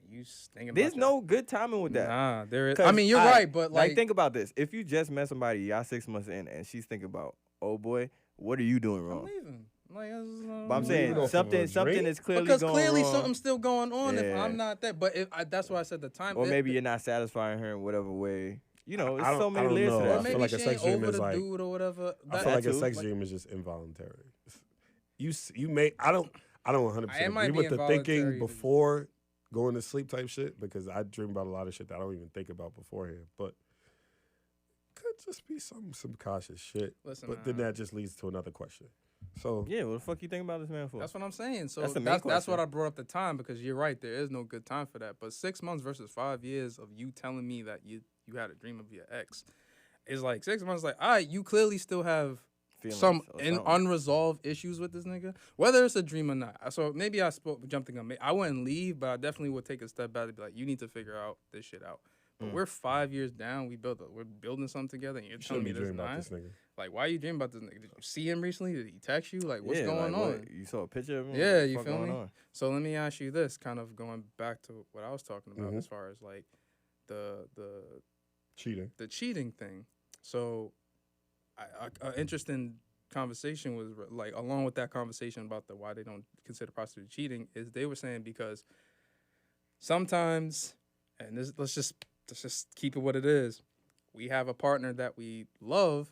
you thinking There's about no good timing with that. Nah, there is. 'Cause I mean, you're right, but like think about this. If you just met somebody, y'all 6 months in, and she's thinking about, oh boy, what are you doing I'm wrong? leaving. Like, But I'm You saying know, from a something dream? is clearly because going clearly wrong. something's still going on if Yeah. I'm not there. But that's why I said the time. Or maybe you're not satisfying her in whatever way. You know, I there's so don't- I many don't layers know. to I Or that. feel maybe like a she sex ain't dream over is the like- dude or whatever. I feel That like a too. sex Like- dream is just involuntary. You may I don't 100% It might agree be with the thinking involuntary. before going to sleep type shit because I dream about a lot of shit that I don't even think about beforehand. But could just be some cautious shit. Listen, But then that just leads to another question. So Yeah, what the fuck you think about this man for? That's what I'm saying. So That's the main that's question. what I brought up the time because you're right. There is no good time for that. But 6 months versus 5 years of you telling me that you had a dream of your ex is like 6 months. Like, all right, you clearly still have Feelings some or something. unresolved issues with this nigga, whether it's a dream or not. So maybe jumped the gun. I wouldn't leave, but I definitely would take a step back and be like, you need to figure out this shit out. But we're 5 years down. We're building something together, and you're you telling shouldn't me be this dreaming about nine. this nigga. Like, why are you dreaming about this nigga? Did you see him recently? Did he text you? Like, what's Yeah, going like, on? what? You saw a picture of him? Yeah, What the you fuck feel going me? on? So let me ask you this, kind of going back to what I was talking about Mhm. as far as like the Cheating. cheating thing. So, an interesting conversation was like along with that conversation about the why they don't consider prostitution cheating is they were saying because sometimes, and this, let's just keep it what it is. We have a partner that we love,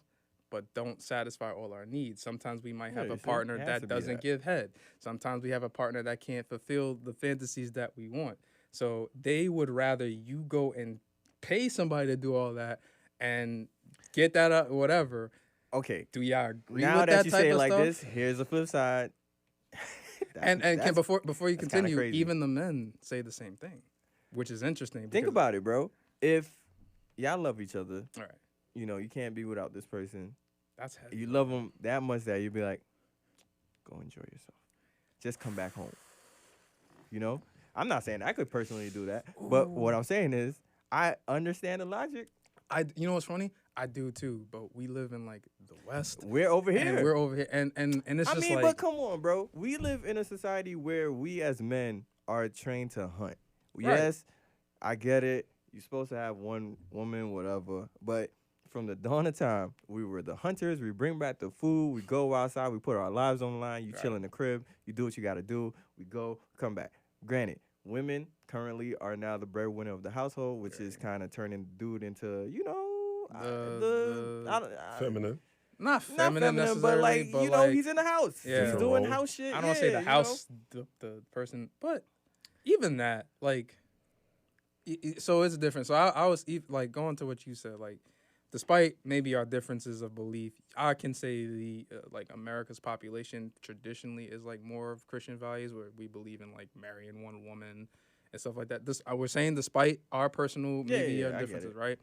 but don't satisfy all our needs. Sometimes we might have Yeah, a you see? partner It has that to be doesn't that. give head. Sometimes we have a partner that can't fulfill the fantasies that we want. So they would rather you go and pay somebody to do all that and get that up, whatever. Okay. Do y'all agree Now with that that you type say it of like stuff? this, here's the flip side. And That's- before you that's kinda continue, crazy. even the men say the same thing, which is interesting. think because- about it, bro. If y'all love each other, All right, you know, you can't be without this person. that's heavy. You love them that much that you'd be like, go enjoy yourself. Just come back home. You know? I'm not saying I could personally do that, but what I'm saying is I understand the logic. You know what's funny? I do too, but we live in like the West. We're over here. And we're over here, and it's I just mean, like, but come on, bro. We live in a society where we as men are trained to hunt. Yes, I get it. You're supposed to have one woman, whatever. But from the dawn of time, we were the hunters. We bring back the food. We go outside. We put our lives on the line. You chill in the crib. You do what you got to do. We go, come back. Granted, women currently are now the breadwinner of the household, which is kind of turning dude into, Feminine. Not feminine but necessarily, like, like, he's in the house. Yeah. He's doing house shit. I don't say the house, the person, but even that, like, so it's different. So I was like going to what you said, like, despite maybe our differences of belief, I can say the like America's population traditionally is like more of Christian values, where we believe in like marrying one woman and stuff like that. This I was saying, despite our personal maybe differences, right?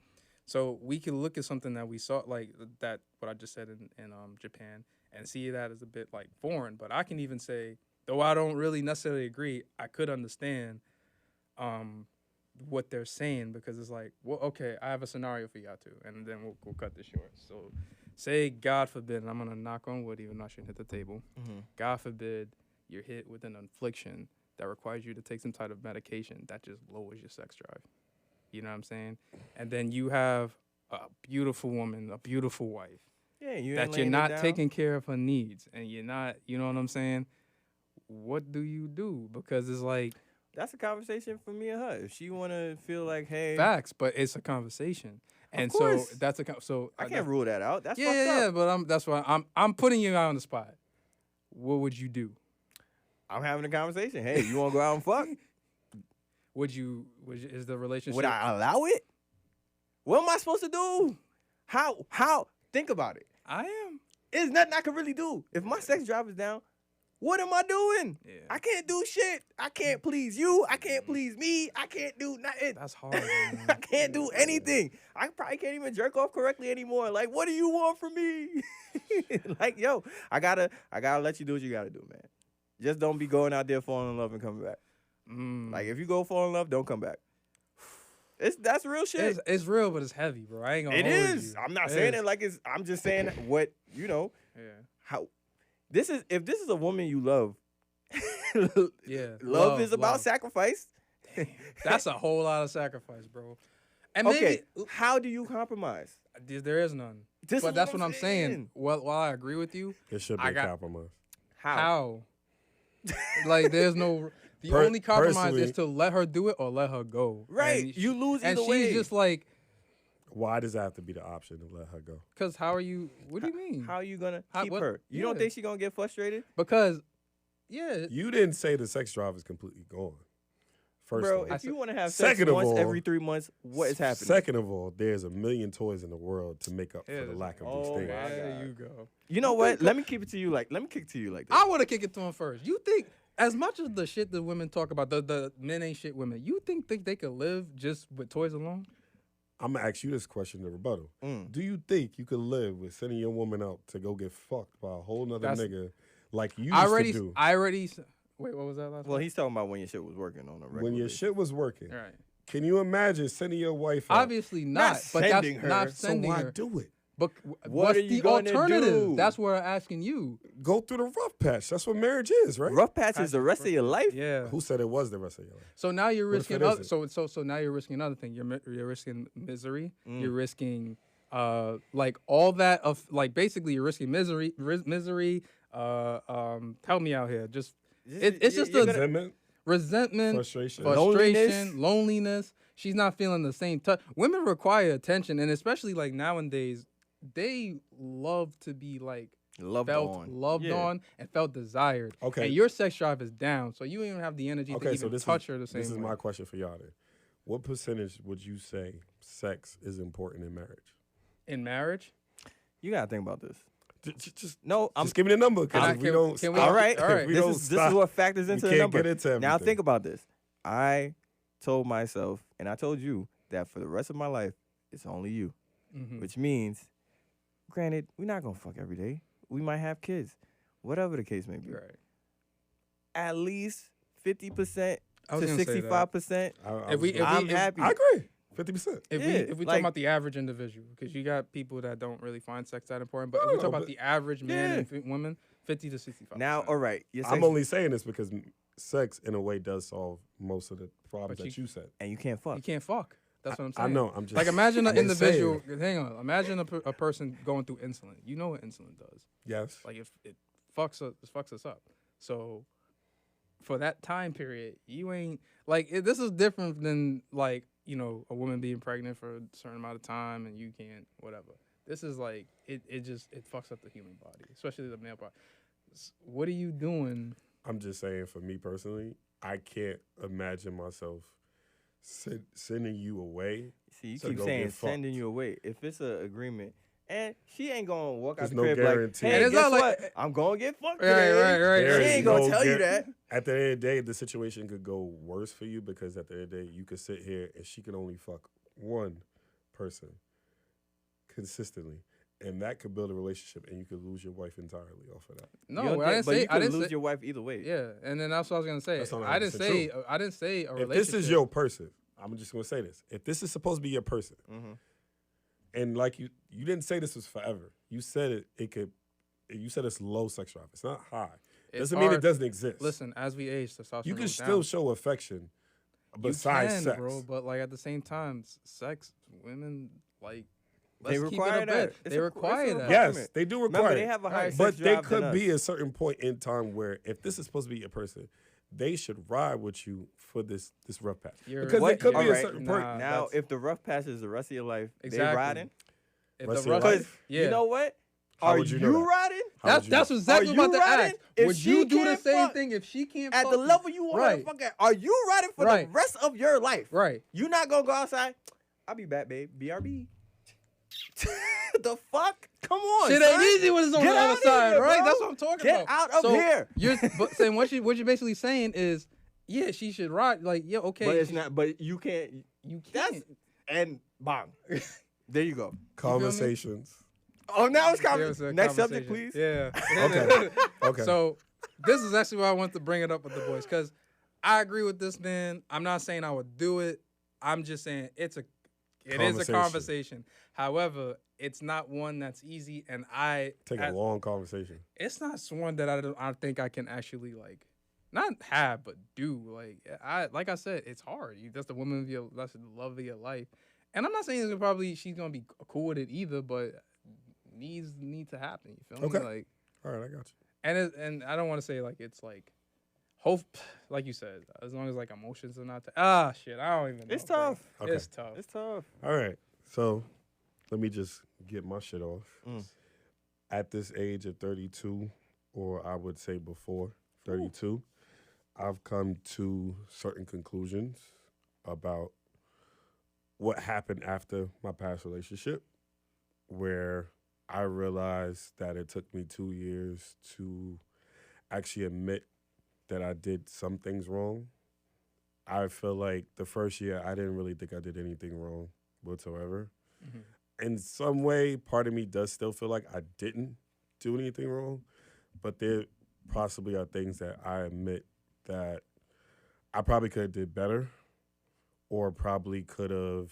So we can look at something that we saw, like that, what I just said in Japan, and see that as a bit like foreign. But I can even say, though I don't really necessarily agree, I could understand what they're saying, because it's like, well, okay, I have a scenario for y'all too, and then we'll cut this short. So say, God forbid, and I'm going to knock on wood even though I shouldn't hit the table, God forbid you're hit with an affliction that requires you to take some type of medication that just lowers your sex drive. You know what I'm saying? And then you have a beautiful woman, a beautiful wife, that you're not taking care of her needs, and you're not, you know what I'm saying? What do you do? Because it's like, that's a conversation for me and her. If she want to feel like, hey, facts, but it's a conversation, and course. so that's so I can't rule that out. That's fucked yeah. up. But that's why I'm putting you out on the spot. What would you do? I'm having a conversation. Hey, you want to go out and fuck? Is the relationship? Would I allow it? What am I supposed to do? How? Think about it. I am. There's nothing I can really do. If my sex drive is down, what am I doing? Yeah. I can't do shit. I can't please you. I can't please me. I can't do nothing. That's hard, man. I can't do anything. I probably can't even jerk off correctly anymore. Like, what do you want from me? Like, yo, I gotta let you do what you gotta do, man. Just don't be going out there falling in love and coming back. Like, if you go fall in love, don't come back. That's real shit. It's real, but it's heavy, bro. I ain't gonna. It hold is. you. I'm not saying it like it's. I'm just saying what Yeah. How this is. If this is a woman you love, Yeah. love is about sacrifice. That's a whole lot of sacrifice, bro. And Okay, maybe how do you compromise? there is none. This But is that's what what I'm I'm saying. saying. Well, while I agree with you, There should be I a got- compromise. How? like, there's no. The only compromise is personally- to let her do it or let her go. Right, And you lose and either she's way. just like, Why does that have to be the option to let her go? because how are you? What do you mean? How are you gonna keep what- her? You don't yeah. think she gonna get frustrated, Because, yeah, You didn't say the sex drive is completely gone. First bro? of all. If you want to have sex Second of once all- every 3 months, what is happening? Second of all, there's a million toys in the world to make up Yeah, for the there's- lack of oh, these things. my there God. you go. You know what? Let me keep it to you like. Let me kick to you like this. I want to kick it to him first. You think, as much as the shit that women talk about, the men ain't shit women, you think they could live just with toys alone? I'm gonna ask you this question to rebuttal. Mm. Do you think you could live with sending your woman out to go get fucked by a whole nother That's- nigga like you used I to do already. Wait, what was that last Well, one? he's talking about when your shit was working on a regular when your basis. shit was working? All right. Can you imagine sending your wife out? Obviously not, but sending that's her. not So sending why her. do it? But What what's are you the gonna alternative? do? That's what I'm asking you. Go through the rough patch. That's what marriage is, right? Rough patch is the rest of your life. Yeah. Who said it was the rest of your life? So now you're What if risking it other, isn't? so now you're risking another thing. You're risking misery. Mm. You're risking like all that of like basically you're risking misery. Help me out here. Just it's just you're a gonna- Resentment, resentment, frustration. frustration, loneliness. She's not feeling the same touch. Women require attention, and especially like nowadays, they love to be like loved loved Yeah. on and felt desired. Okay. And your sex drive is down, so you don't even have the energy to Okay, so even this touch is her the same this is way. my question for y'all then. What percentage would you say sex is important in marriage? In marriage, You gotta think about this. Just No, I'm. just give me the number Can I- because if we can- don't. can we- All right, if all right. we This don't is stop, what factors we into the can't number. get into Now everything. think about this. I told myself, and I told you that for the rest of my life, it's only you. Mhm. Which means, granted, we're not gonna fuck every day. We might have kids, whatever the case may be. Right. At least 50% I was to gonna say that. 65%. If we- I'm happy. I agree. 50%. If Yeah, we like- talk about the average individual, because you got people that don't really find sex that important, but if we No, talk about but- the average man Yeah. and women, 50 to 65. Now, all right, your sex, I'm only saying this because sex, in a way, does solve most of the problems But that you said. and you can't fuck. you can't fuck. That's what I'm I saying. know. I'm just Like, imagine an I'm just individual. saying. Hang on. Imagine a person going through insulin. You know what insulin does. Yes. Like, if it fucks us up. So, for that time period, you ain't like this is different than like a woman being pregnant for a certain amount of time and you can't whatever. This is like it fucks up the human body, especially the male body. What are you doing? I'm just saying, for me personally, I can't imagine myself sending you away. See, you to keep go saying get fucked. sending you away. If it's an agreement, and she ain't gonna walk There's out no the crib guarantee. like, And hey, it's guess not like- what? I'm gonna get fucked Right, today. right. There She is ain't gonna no tell you guar- that. At the end of the day, the situation could go worse for you because at the end of the day, you could sit here and she can only fuck one person consistently. And that could build a relationship and you could lose your wife entirely off of that. No, You don't I think- didn't but say. you I could didn't lose say. your wife either way. Yeah, and then that's what I was gonna say. That's not I didn't 100% say. true. I didn't say a If relationship. this is your person, I'm just going to say this. If this is supposed to be your person, and like you didn't say this was forever. You said you said it's low sex drive. It's not high. It's Doesn't mean it hard. doesn't exist. Listen, as we age, testosterone you can goes still down. show affection You besides can, sex. bro. But like at the same time, sex, women like. They Let's keep it require a bit. that. It's They a- require it's a that. requirement. Yes, they do Remember, require they it. have a higher Right. sex But there drive could than be us. a certain point in time where if this is supposed to be a person, they should ride with you for this rough patch. You're- Because there What? could be a Alright, certain nah. point. Now, that's- if the rough patch is the rest of your life, Exactly. they riding. If Rest the of your rough, life? Because yeah. you know what? How Are would you you, know that? riding? How would you That's know? exactly Are what I'm you about to riding? ask. If Would she you do the can't same fuck thing if she can't At fuck the you? level you want Right. to fuck at, are you riding for Right. the rest of your life? Right. You not gonna go outside? I'll be back, babe. BRB. The fuck? Come on, Shit son. ain't easy when it's on Get the out other of side, here, right? bro. That's what I'm talking Get about. out of So here. You're saying what you're basically saying is, yeah, she should ride. Like, yeah, okay. But it's not. But you can't. You That's can't. and bang. There you go. Conversations. Oh, now it's Yeah, coming. it's a Next subject, please. conversation. Yeah. Okay. Okay. So this is actually why I want to bring it up with the boys because I agree with this man. I'm not saying I would do it. I'm just saying it is a conversation. However, it's not one that's easy, and Take a long conversation. It's not one that I think I can actually like, not have but do. Like I said, it's hard. That's the woman of that's the love of your life, and I'm not saying she's gonna be cool with it either, but needs need to happen. You feel Okay. me? Like, All right, I got you. and I don't want to say like it's like. Like you said, as long as like emotions are not shit, I don't even know. It's bro. tough. Okay. It's tough. It's tough. All right. So let me just get my shit off. At this age of 32, or I would say before 32, I've come to certain conclusions about what happened after my past relationship, where I realized that it took me 2 years to actually admit that I did some things wrong. I feel like the first year, I didn't really think I did anything wrong whatsoever. Mm-hmm. In some way, part of me does still feel like I didn't do anything wrong, but there possibly are things that I admit that I probably could have did better, or probably could have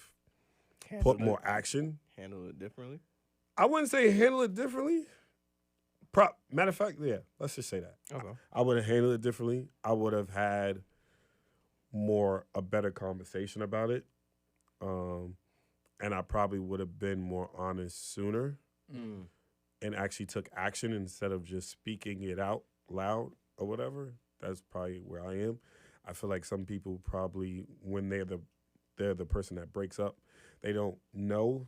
put more action. Handle it differently. I wouldn't say handle it differently. Matter of fact, yeah, let's just say that. Okay. I would have handled it differently. I would have had a better conversation about it. And I probably would have been more honest sooner and actually took action instead of just speaking it out loud or whatever. That's probably where I am. I feel like some people probably, when they're the person that breaks up, they don't know.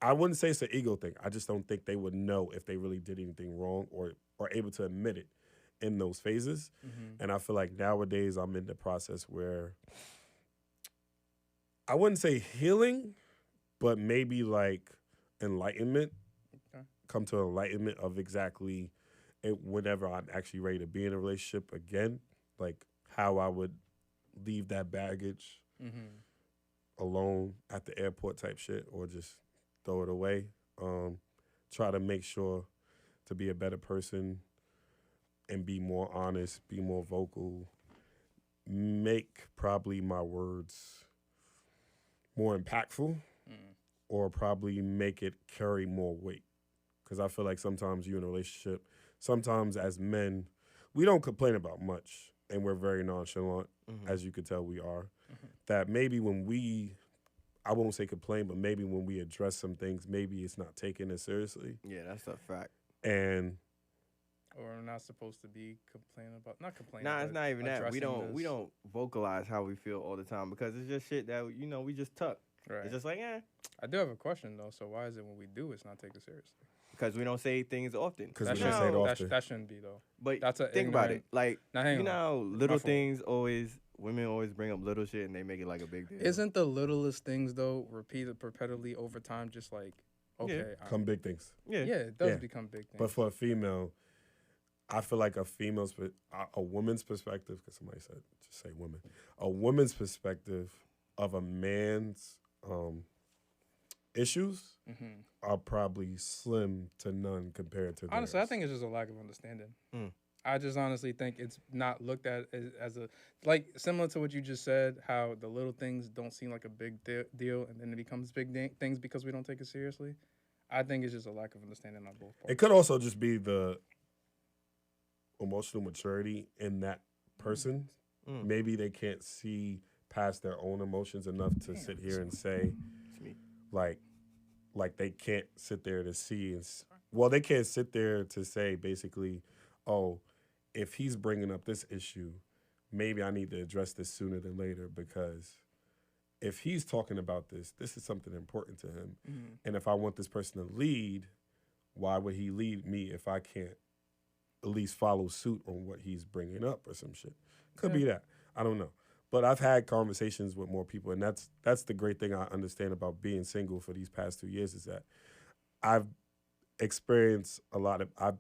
I wouldn't say it's an ego thing. I just don't think they would know if they really did anything wrong or are able to admit it in those phases. Mm-hmm. And I feel like nowadays I'm in the process where I wouldn't say healing, but maybe like enlightenment. Okay. Come to enlightenment of exactly whenever I'm actually ready to be in a relationship again, like how I would leave that baggage alone at the airport type shit, or just throw it away. Try to make sure to be a better person and be more honest, be more vocal, make probably my words more impactful, or probably make it carry more weight. Because I feel like sometimes you in a relationship, sometimes as men, we don't complain about much, and we're very nonchalant, as you could tell we are. that maybe when I won't say complain, but maybe when we address some things, maybe it's not taken as seriously. Yeah, that's a fact. And Or we're not supposed to be not complaining. Nah, it's but not even that. We addressing this. don't vocalize how we feel all the time because it's just shit that we just tuck. Right. It's just like I do have a question though. So why is it when we do, it's not taken seriously? because we don't say things often. because That we don't say it shouldn't- often. that shouldn't be though. But That's a think about it. ignorant- Like Now, hang you know on. how It's little my fault. things women always bring up little shit and they make it like a big deal. Isn't the littlest things though repeated perpetually over time? Just like okay, Come big things. Yeah. it does Yeah. become big things. But for a female, I feel like a woman's perspective, because somebody said, just say woman, a woman's perspective of a man's issues are probably slim to none compared to honestly, I theirs. think it's just a lack of understanding. Mm. I just honestly think it's not looked at as a like similar to what you just said. How the little things don't seem like a big deal, and then it becomes big things because we don't take it seriously. I think it's just a lack of understanding on both parts. It could also just be the emotional maturity in that person. Mm. Maybe they can't see past their own emotions enough to sit here and say, It's me. like they can't sit there to see well, they can't sit there to say basically, oh, if he's bringing up this issue, maybe I need to address this sooner than later, because if he's talking about this is something important to him. And if I want this person to lead, why would he lead me if I can't at least follow suit on what he's bringing up or some shit? Could be that. I don't know. But I've had conversations with more people, and that's the great thing I understand about being single for these past 2 years is that I've experienced I've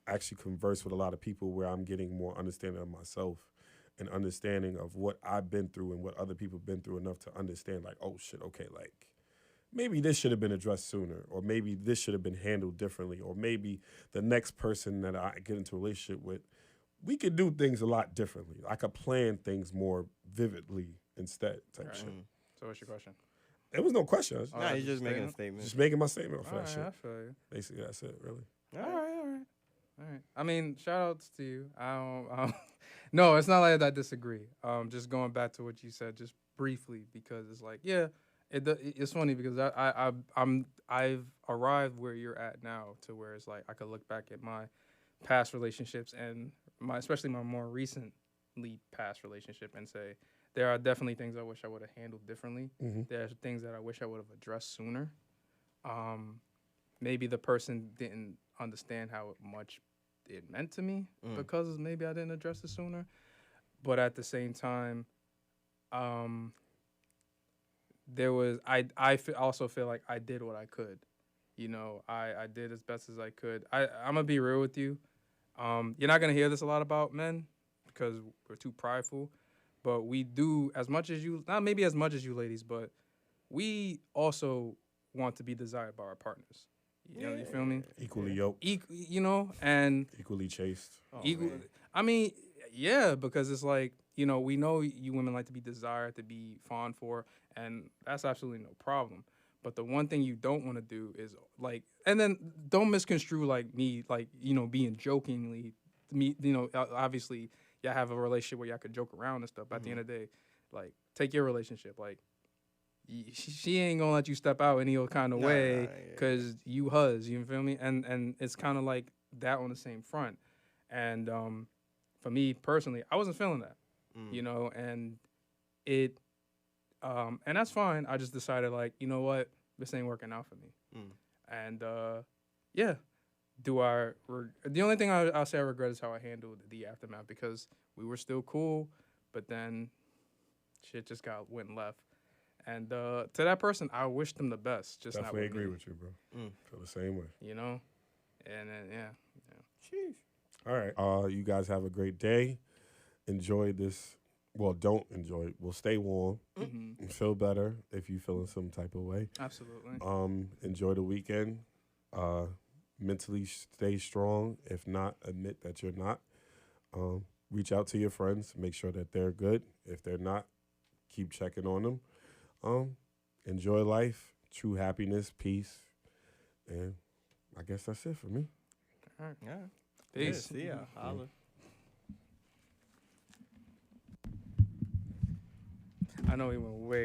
actually conversed with a lot of people where I'm getting more understanding of myself and understanding of what I've been through and what other people have been through enough to understand, like, oh shit, okay, like maybe this should have been addressed sooner, or maybe this should have been handled differently, or maybe the next person that I get into a relationship with, we could do things a lot differently. I could plan things more vividly instead, type shit. So what's your question? There was no question. I was Nah, he's just making a statement. just making my statement off All that right, shit. I feel you. Basically, that's it, really. All right. I mean, shout outs to you. No, it's not like I disagree. Just going back to what you said, just briefly, because it's like, yeah, it's funny because I've arrived where you're at now, to where it's like I could look back at my past relationships and especially my more recently past relationship and say there are definitely things I wish I would have handled differently. There's things that I wish I would have addressed sooner. Maybe the person didn't understand how much it meant to me because maybe I didn't address it sooner. But at the same time, also feel like I did what I could. You know, I did as best as I could. I'm gonna be real with you. You're not gonna hear this a lot about men because we're too prideful. But we do as much as you, not maybe as much as you ladies, but we also want to be desired by our partners. You know, you feel me? Equally yoked, You know, and equally chaste. I mean, yeah, because it's like, you know, we know you women like to be desired, to be fawned for, and that's absolutely no problem. But the one thing you don't want to do is like, and then don't misconstrue like me, like, you know, being jokingly, me, you know, obviously y'all have a relationship where y'all could joke around and stuff. But at the end of the day, like, take your relationship, like, she ain't gonna let you step out any old kind of way because you huz, you feel me? And it's kind of like that on the same front. And for me personally, I wasn't feeling that, you know, and and that's fine. I just decided, like, you know what, this ain't working out for me. And yeah, the only thing I'll say I regret is how I handled the aftermath, because we were still cool, but then shit just went left. And to that person, I wish them the best. Just Definitely not with agree me, with you, bro. Feel the same way. you know? And then, yeah. Sheesh. All right. You guys have a great day. Enjoy this. Well, don't enjoy it. Well, stay warm. Feel better if you feeling some type of way. Absolutely. Enjoy the weekend. Mentally stay strong. If not, admit that you're not. Reach out to your friends. Make sure that they're good. If they're not, keep checking on them. Enjoy life. True happiness, peace. And I guess that's it for me. All right. Yeah. Peace. Yeah, see ya. Holla. I know he went way